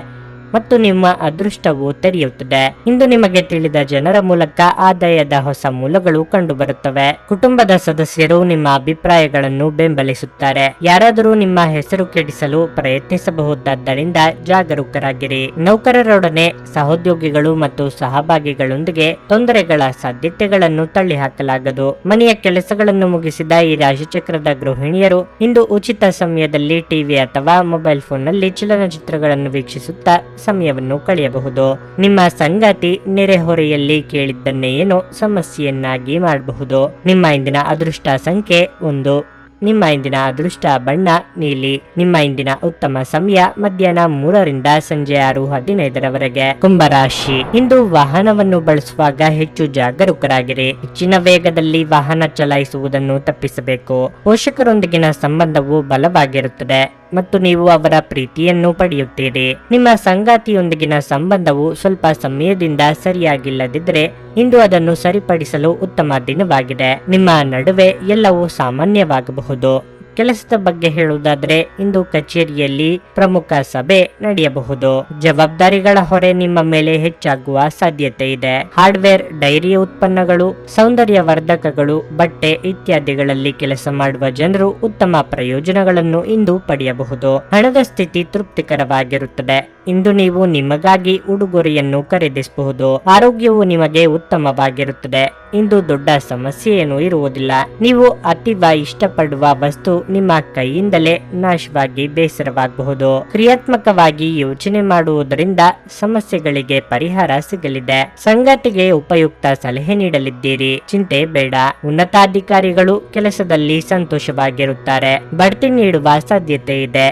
ಮತ್ತು ನಿಮ್ಮ ಅದೃಷ್ಟವು ತೆರೆಯುತ್ತದೆ. ಇಂದು ನಿಮಗೆ ತಿಳಿದ ಜನರ ಮೂಲಕ ಆದಾಯದ ಹೊಸ ಮೂಲಗಳು ಕಂಡುಬರುತ್ತವೆ. ಕುಟುಂಬದ ಸದಸ್ಯರು ನಿಮ್ಮ ಅಭಿಪ್ರಾಯಗಳನ್ನು ಬೆಂಬಲಿಸುತ್ತಾರೆ. ಯಾರಾದರೂ ನಿಮ್ಮ ಹೆಸರು ಕೆಡಿಸಲು ಪ್ರಯತ್ನಿಸಬಹುದಾದ್ದರಿಂದ ಜಾಗರೂಕರಾಗಿರಿ. ನೌಕರರೊಡನೆ ಸಹೋದ್ಯೋಗಿಗಳು ಮತ್ತು ಸಹಭಾಗಿಗಳೊಂದಿಗೆ ತೊಂದರೆಗಳ ಸಾಧ್ಯತೆಗಳನ್ನು ತಳ್ಳಿಹಾಕಲಾಗದು. ಮನೆಯ ಕೆಲಸಗಳನ್ನು ಮುಗಿಸಿದ ಈ ರಾಶಿಚಕ್ರದ ಗೃಹಿಣಿಯರು ಇಂದು ಉಚಿತ ಸಮಯದಲ್ಲಿ ಟಿವಿ ಅಥವಾ ಮೊಬೈಲ್ ಫೋನ್ನಲ್ಲಿ ಚಲನಚಿತ್ರಗಳನ್ನು ವೀಕ್ಷಿಸುತ್ತಾ ಸಮಯವನ್ನು ಕಳೆಯಬಹುದು. ನಿಮ್ಮ ಸಂಗಾತಿ ನೆರೆಹೊರೆಯಲ್ಲಿ ಕೇಳಿದ್ದನ್ನೇ ಏನೋ ಸಮಸ್ಯೆಯನ್ನಾಗಿ ಮಾಡಬಹುದು. ನಿಮ್ಮ ಇಂದಿನ ಅದೃಷ್ಟ ಸಂಖ್ಯೆ 1. ನಿಮ್ಮ ಇಂದಿನ ಅದೃಷ್ಟ ಬಣ್ಣ ನೀಲಿ. ನಿಮ್ಮ ಇಂದಿನ ಉತ್ತಮ ಸಮಯ ಮಧ್ಯಾಹ್ನ 3ರಿಂದ ಸಂಜೆ 6:15ರವರೆಗೆ. ಕುಂಭರಾಶಿ, ಇಂದು ವಾಹನವನ್ನು ಬಳಸುವಾಗ ಹೆಚ್ಚು ಜಾಗರೂಕರಾಗಿರಿ. ಹೆಚ್ಚಿನ ವೇಗದಲ್ಲಿ ವಾಹನ ಚಲಾಯಿಸುವುದನ್ನು ತಪ್ಪಿಸಬೇಕು. ಪೋಷಕರೊಂದಿಗಿನ ಸಂಬಂಧವು ಬಲವಾಗಿರುತ್ತದೆ ಮತ್ತು ನೀವು ಅವರ ಪ್ರೀತಿಯನ್ನು ಪಡೆಯುತ್ತೀರಿ. ನಿಮ್ಮ ಸಂಗಾತಿಯೊಂದಿಗಿನ ಸಂಬಂಧವು ಸ್ವಲ್ಪ ಸಮಯದಿಂದ ಸರಿಯಾಗಿಲ್ಲದಿದ್ದರೆ ಇಂದು ಅದನ್ನು ಸರಿಪಡಿಸಲು ಉತ್ತಮ ದಿನವಾಗಿದೆ. ನಿಮ್ಮ ನಡುವೆ ಎಲ್ಲವೂ ಸಾಮಾನ್ಯವಾಗಬಹುದು. ಕೆಲಸದ ಬಗ್ಗೆ ಹೇಳುವುದಾದ್ರೆ ಇಂದು ಕಚೇರಿಯಲ್ಲಿ ಪ್ರಮುಖ ಸಭೆ ನಡೆಯಬಹುದು. ಜವಾಬ್ದಾರಿಗಳ ಹೊರೆ ನಿಮ್ಮ ಮೇಲೆ ಹೆಚ್ಚಾಗುವ ಸಾಧ್ಯತೆ ಇದೆ. ಹಾರ್ಡ್ವೇರ್, ಡೈರಿ ಉತ್ಪನ್ನಗಳು, ಸೌಂದರ್ಯವರ್ಧಕಗಳು, ಬಟ್ಟೆ ಇತ್ಯಾದಿಗಳಲ್ಲಿ ಕೆಲಸ ಮಾಡುವ ಜನರು ಉತ್ತಮ ಪ್ರಯೋಜನಗಳನ್ನು ಇಂದು ಪಡೆಯಬಹುದು. ಹಣದ ಸ್ಥಿತಿ ತೃಪ್ತಿಕರವಾಗಿರುತ್ತದೆ. ಇಂದು ನೀವು ನಿಮಗಾಗಿ ಉಡುಗೊರೆಯನ್ನು ಖರೀದಿಸಬಹುದು. ಆರೋಗ್ಯವು ನಿಮಗೆ ಉತ್ತಮವಾಗಿರುತ್ತದೆ. ಇಂದು ದೊಡ್ಡ ಸಮಸ್ಯೆ ಏನೂ ಇರುವುದಿಲ್ಲ. ನೀವು ಅತೀವ ಇಷ್ಟಪಡುವ ವಸ್ತು ನಿಮ್ಮ ಕೈಯಿಂದಲೇ ನಾಶವಾಗಿ ಬೇಸರವಾಗಬಹುದು. ಕ್ರಿಯಾತ್ಮಕವಾಗಿ ಯೋಚನೆ ಮಾಡುವುದರಿಂದ ಸಮಸ್ಯೆಗಳಿಗೆ ಪರಿಹಾರ ಸಿಗಲಿದೆ. ಸಂಗಾತಿಗೆ ಉಪಯುಕ್ತ ಸಲಹೆ ನೀಡಲಿದ್ದೀರಿ. ಚಿಂತೆ ಬೇಡ. ಉನ್ನತಾಧಿಕಾರಿಗಳು ಕೆಲಸದಲ್ಲಿ ಸಂತೋಷವಾಗಿರುತ್ತಾರೆ. ಬಡ್ತಿ ನೀಡುವ ಸಾಧ್ಯತೆ ಇದೆ.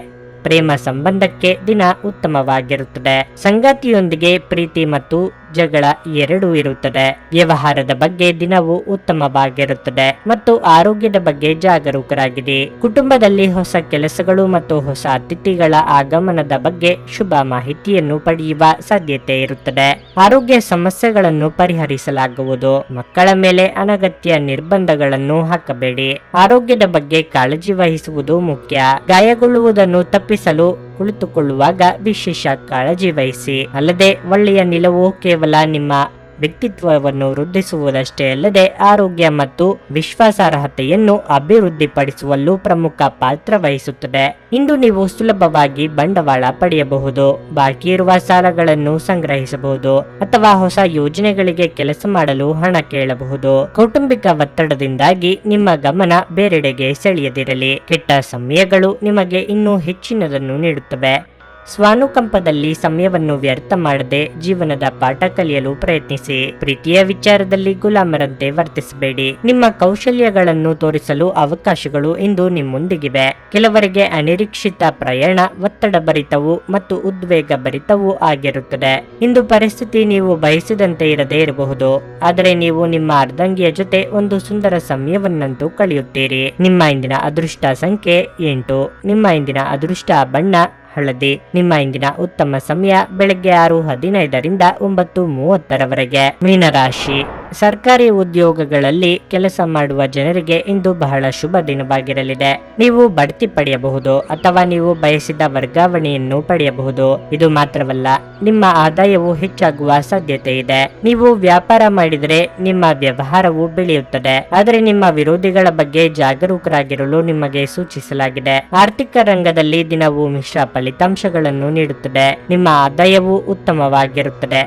ಪ್ರೇಮ ಸಂಬಂಧಕ್ಕೆ ದಿನ ಉತ್ತಮವಾಗಿರುತ್ತದೆ. ಸಂಗಾತಿಯೊಂದಿಗೆ ಪ್ರೀತಿ ಮತ್ತು ಜಗಳ ಎರಡೂ ಇರುತ್ತದೆ. ವ್ಯವಹಾರದ ಬಗ್ಗೆ ದಿನವೂ ಉತ್ತಮವಾಗಿರುತ್ತದೆ ಮತ್ತು ಆರೋಗ್ಯದ ಬಗ್ಗೆ ಜಾಗರೂಕರಾಗಿರಿ. ಕುಟುಂಬದಲ್ಲಿ ಹೊಸ ಕೆಲಸಗಳು ಮತ್ತು ಹೊಸ ಅತಿಥಿಗಳ ಆಗಮನದ ಬಗ್ಗೆ ಶುಭ ಮಾಹಿತಿಯನ್ನು ಪಡೆಯುವ ಸಾಧ್ಯತೆ ಇರುತ್ತದೆ. ಆರೋಗ್ಯ ಸಮಸ್ಯೆಗಳನ್ನು ಪರಿಹರಿಸಲಾಗುವುದು. ಮಕ್ಕಳ ಮೇಲೆ ಅನಗತ್ಯ ನಿರ್ಬಂಧಗಳನ್ನು ಹಾಕಬೇಡಿ. ಆರೋಗ್ಯದ ಬಗ್ಗೆ ಕಾಳಜಿ ವಹಿಸುವುದು ಮುಖ್ಯ. ಗಾಯಗೊಳ್ಳುವುದನ್ನು ತಪ್ಪಿಸಲು ಕುಳಿತುಕೊಳ್ಳುವಾಗ ವಿಶೇಷ ಕಾಳಜಿ ವಹಿಸಿ. ಅಲ್ಲದೆ ಒಳ್ಳೆಯ ನಿಲುವು ಕೇವಲ ನಿಮ್ಮ ವ್ಯಕ್ತಿತ್ವವನ್ನು ವೃದ್ಧಿಸುವುದಷ್ಟೇ ಅಲ್ಲದೆ ಆರೋಗ್ಯ ಮತ್ತು ವಿಶ್ವಾಸಾರ್ಹತೆಯನ್ನು ಅಭಿವೃದ್ಧಿಪಡಿಸುವಲ್ಲೂ ಪ್ರಮುಖ ಪಾತ್ರ ವಹಿಸುತ್ತದೆ. ಇಂದು ನೀವು ಸುಲಭವಾಗಿ ಬಂಡವಾಳ ಪಡೆಯಬಹುದು. ಬಾಕಿ ಇರುವ ಸಾಲಗಳನ್ನು ಸಂಗ್ರಹಿಸಬಹುದು ಅಥವಾ ಹೊಸ ಯೋಜನೆಗಳಿಗೆ ಕೆಲಸ ಮಾಡಲು ಹಣ ಕೇಳಬಹುದು. ಕೌಟುಂಬಿಕ ಒತ್ತಡದಿಂದಾಗಿ ನಿಮ್ಮ ಗಮನ ಬೇರೆಡೆಗೆ ಸೆಳೆಯದಿರಲಿ. ಕೆಟ್ಟ ಸಮಯಗಳು ನಿಮಗೆ ಇನ್ನೂ ಹೆಚ್ಚಿನದನ್ನು ನೀಡುತ್ತವೆ. ಸ್ವಾನುಕಂಪದಲ್ಲಿ ಸಮಯವನ್ನು ವ್ಯರ್ಥ ಮಾಡದೆ ಜೀವನದ ಪಾಠ ಕಲಿಯಲು ಪ್ರಯತ್ನಿಸಿ. ಪ್ರೀತಿಯ ವಿಚಾರದಲ್ಲಿ ಗುಲಾಮರಂತೆ ವರ್ತಿಸಬೇಡಿ. ನಿಮ್ಮ ಕೌಶಲ್ಯಗಳನ್ನು ತೋರಿಸಲು ಅವಕಾಶಗಳು ಇಂದು ನಿಮ್ಮೊಂದಿಗಿವೆ. ಕೆಲವರಿಗೆ ಅನಿರೀಕ್ಷಿತ ಪ್ರಯಾಣ ಒತ್ತಡಭರಿತವೂ ಮತ್ತು ಉದ್ವೇಗ ಭರಿತವೂ ಆಗಿರುತ್ತದೆ. ಇಂದು ಪರಿಸ್ಥಿತಿ ನೀವು ಬಯಸಿದಂತೆ ಇರದೇ ಇರಬಹುದು, ಆದರೆ ನೀವು ನಿಮ್ಮ ಅರ್ಧಂಗಿಯ ಜೊತೆ ಒಂದು ಸುಂದರ ಸಮಯವನ್ನಂತೂ ಕಳೆಯುತ್ತೀರಿ. ನಿಮ್ಮ ಇಂದಿನ ಅದೃಷ್ಟ ಸಂಖ್ಯೆ 8. ನಿಮ್ಮ ಇಂದಿನ ಅದೃಷ್ಟ ಬಣ್ಣ ಹಳದಿ. ನಿಮ್ಮ ಇಂದಿನ ಉತ್ತಮ ಸಮಯ ಬೆಳಗ್ಗೆ 6:15ರಿಂದ 9:30ರವರೆಗೆ. ಮೀನರಾಶಿ, ಸರ್ಕಾರಿ ಉದ್ಯೋಗಗಳಲ್ಲಿ ಕೆಲಸ ಮಾಡುವ ಜನರಿಗೆ ಇಂದು ಬಹಳ ಶುಭ ದಿನವಾಗಿರಲಿದೆ. ನೀವು ಬಡ್ತಿ ಪಡೆಯಬಹುದು ಅಥವಾ ನೀವು ಬಯಸಿದ ವರ್ಗಾವಣೆಯನ್ನು ಪಡೆಯಬಹುದು. ಇದು ಮಾತ್ರವಲ್ಲ, ನಿಮ್ಮ ಆದಾಯವು ಹೆಚ್ಚಾಗುವ ಸಾಧ್ಯತೆ ಇದೆ. ನೀವು ವ್ಯಾಪಾರ ಮಾಡಿದರೆ ನಿಮ್ಮ ವ್ಯವಹಾರವು ಬೆಳೆಯುತ್ತದೆ, ಆದರೆ ನಿಮ್ಮ ವಿರೋಧಿಗಳ ಬಗ್ಗೆ ಜಾಗರೂಕರಾಗಿರಲು ನಿಮಗೆ ಸೂಚಿಸಲಾಗಿದೆ. ಆರ್ಥಿಕ ರಂಗದಲ್ಲಿ ದಿನವು ಮಿಶ್ರ ಫಲಿತಾಂಶಗಳನ್ನು ನೀಡುತ್ತದೆ. ನಿಮ್ಮ ಆದಾಯವು ಉತ್ತಮವಾಗಿರುತ್ತದೆ,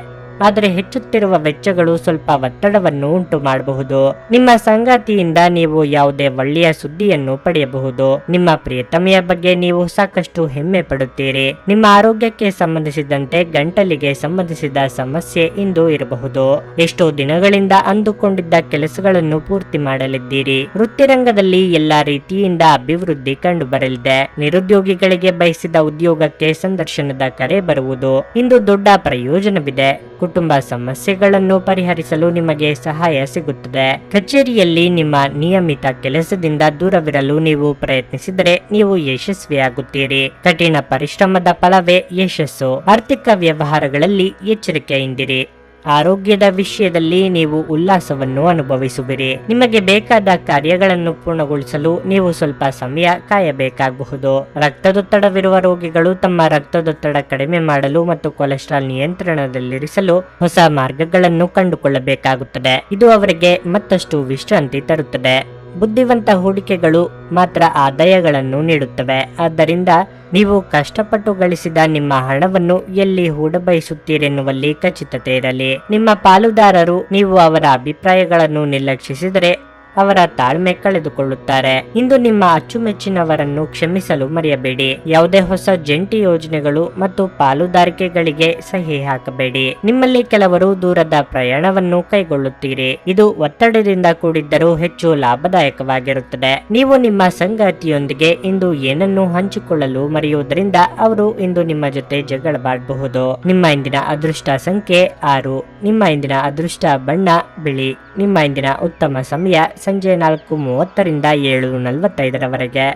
ಆದರೆ ಹೆಚ್ಚುತ್ತಿರುವ ವೆಚ್ಚಗಳು ಸ್ವಲ್ಪ ಒತ್ತಡವನ್ನು ಉಂಟು ಮಾಡಬಹುದು. ನಿಮ್ಮ ಸಂಗಾತಿಯಿಂದ ನೀವು ಯಾವುದೇ ಒಳ್ಳೆಯ ಸುದ್ದಿಯನ್ನು ಪಡೆಯಬಹುದು. ನಿಮ್ಮ ಪ್ರಿಯತಮೆಯ ಬಗ್ಗೆ ನೀವು ಸಾಕಷ್ಟು ಹೆಮ್ಮೆ ಪಡುತ್ತೀರಿ. ನಿಮ್ಮ ಆರೋಗ್ಯಕ್ಕೆ ಸಂಬಂಧಿಸಿದಂತೆ ಗಂಟಲಿಗೆ ಸಂಬಂಧಿಸಿದ ಸಮಸ್ಯೆ ಇಂದು ಇರಬಹುದು. ಎಷ್ಟೋ ದಿನಗಳಿಂದ ಅಂದುಕೊಂಡಿದ್ದ ಕೆಲಸಗಳನ್ನು ಪೂರ್ತಿ ಮಾಡಲಿದ್ದೀರಿ. ವೃತ್ತಿರಂಗದಲ್ಲಿ ಎಲ್ಲಾ ರೀತಿಯಿಂದ ಅಭಿವೃದ್ಧಿ ಕಂಡು ಬರಲಿದೆ. ನಿರುದ್ಯೋಗಿಗಳಿಗೆ ಬಯಸಿದ ಉದ್ಯೋಗಕ್ಕೆ ಸಂದರ್ಶನದ ಕರೆ ಬರುವುದು. ಇಂದು ದೊಡ್ಡ ಪ್ರಯೋಜನವಿದೆ. ಕುಟುಂಬ ಸಮಸ್ಯೆಗಳನ್ನು ಪರಿಹರಿಸಲು ನಿಮಗೆ ಸಹಾಯ ಸಿಗುತ್ತದೆ. ಕಚೇರಿಯಲ್ಲಿ ನಿಮ್ಮ ನಿಯಮಿತ ಕೆಲಸದಿಂದ ದೂರವಿರಲು ನೀವು ಪ್ರಯತ್ನಿಸಿದರೆ ನೀವು ಯಶಸ್ವಿಯಾಗುತ್ತೀರಿ. ಕಠಿಣ ಪರಿಶ್ರಮದ ಫಲವೇ ಯಶಸ್ಸು. ಆರ್ಥಿಕ ವ್ಯವಹಾರಗಳಲ್ಲಿ ಎಚ್ಚರಿಕೆಯಿಂದಿರಿ. ಆರೋಗ್ಯದ ವಿಷಯದಲ್ಲಿ ನೀವು ಉಲ್ಲಾಸವನ್ನು ಅನುಭವಿಸುವಿರಿ. ನಿಮಗೆ ಬೇಕಾದ ಕಾರ್ಯಗಳನ್ನು ಪೂರ್ಣಗೊಳಿಸಲು ನೀವು ಸ್ವಲ್ಪ ಸಮಯ ಕಾಯಬೇಕಾಗಬಹುದು. ರಕ್ತದೊತ್ತಡವಿರುವ ರೋಗಿಗಳು ತಮ್ಮ ರಕ್ತದೊತ್ತಡ ಕಡಿಮೆ ಮಾಡಲು ಮತ್ತು ಕೊಲೆಸ್ಟ್ರಾಲ್ ನಿಯಂತ್ರಣದಲ್ಲಿರಿಸಲು ಹೊಸ ಮಾರ್ಗಗಳನ್ನು ಕಂಡುಕೊಳ್ಳಬೇಕಾಗುತ್ತದೆ. ಇದು ಅವರಿಗೆ ಮತ್ತಷ್ಟು ವಿಶ್ರಾಂತಿ ತರುತ್ತದೆ. ಬುದ್ಧಿವಂತ ಹೂಡಿಕೆಗಳು ಮಾತ್ರ ಆದಾಯಗಳನ್ನು ನೀಡುತ್ತವೆ. ಆದ್ದರಿಂದ ನೀವು ಕಷ್ಟಪಟ್ಟು ಗಳಿಸಿದ ನಿಮ್ಮ ಹಣವನ್ನು ಎಲ್ಲಿ ಹೂಡಬಯಸುತ್ತೀರೆನ್ನುವಲ್ಲಿ ಖಚಿತತೆ ಇರಲಿ. ನಿಮ್ಮ ಪಾಲುದಾರರು ನೀವು ಅವರ ಅಭಿಪ್ರಾಯಗಳನ್ನು ನಿರ್ಲಕ್ಷಿಸಿದರೆ ಅವರ ತಾಳ್ಮೆ ಕಳೆದುಕೊಳ್ಳುತ್ತಾರೆ. ಇಂದು ನಿಮ್ಮ ಅಚ್ಚುಮೆಚ್ಚಿನವರನ್ನು ಕ್ಷಮಿಸಲು ಮರೆಯಬೇಡಿ. ಯಾವುದೇ ಹೊಸ ಜಂಟಿ ಯೋಜನೆಗಳು ಮತ್ತು ಪಾಲುದಾರಿಕೆಗಳಿಗೆ ಸಹಿ ಹಾಕಬೇಡಿ. ನಿಮ್ಮಲ್ಲಿ ಕೆಲವರು ದೂರದ ಪ್ರಯಾಣವನ್ನು ಕೈಗೊಳ್ಳುತ್ತೀರಿ. ಇದು ಒತ್ತಡದಿಂದ ಕೂಡಿದ್ದರೂ ಹೆಚ್ಚು ಲಾಭದಾಯಕವಾಗಿರುತ್ತದೆ. ನೀವು ನಿಮ್ಮ ಸಂಗಾತಿಯೊಂದಿಗೆ ಇಂದು ಏನನ್ನು ಹಂಚಿಕೊಳ್ಳಲು ಮರೆಯುವುದರಿಂದ ಅವರು ಇಂದು ನಿಮ್ಮ ಜೊತೆ ಜಗಳವಾಡಬಹುದು. ನಿಮ್ಮ ಇಂದಿನ ಅದೃಷ್ಟ ಸಂಖ್ಯೆ 6. ನಿಮ್ಮ ಇಂದಿನ ಅದೃಷ್ಟ ಬಣ್ಣ ಬಿಳಿ. ನಿಮ್ಮ ಇಂದಿನ ಉತ್ತಮ ಸಮಯ ಸಂಜೆ 4:30 ರಿಂದ 7:45 ರವರೆಗೆ.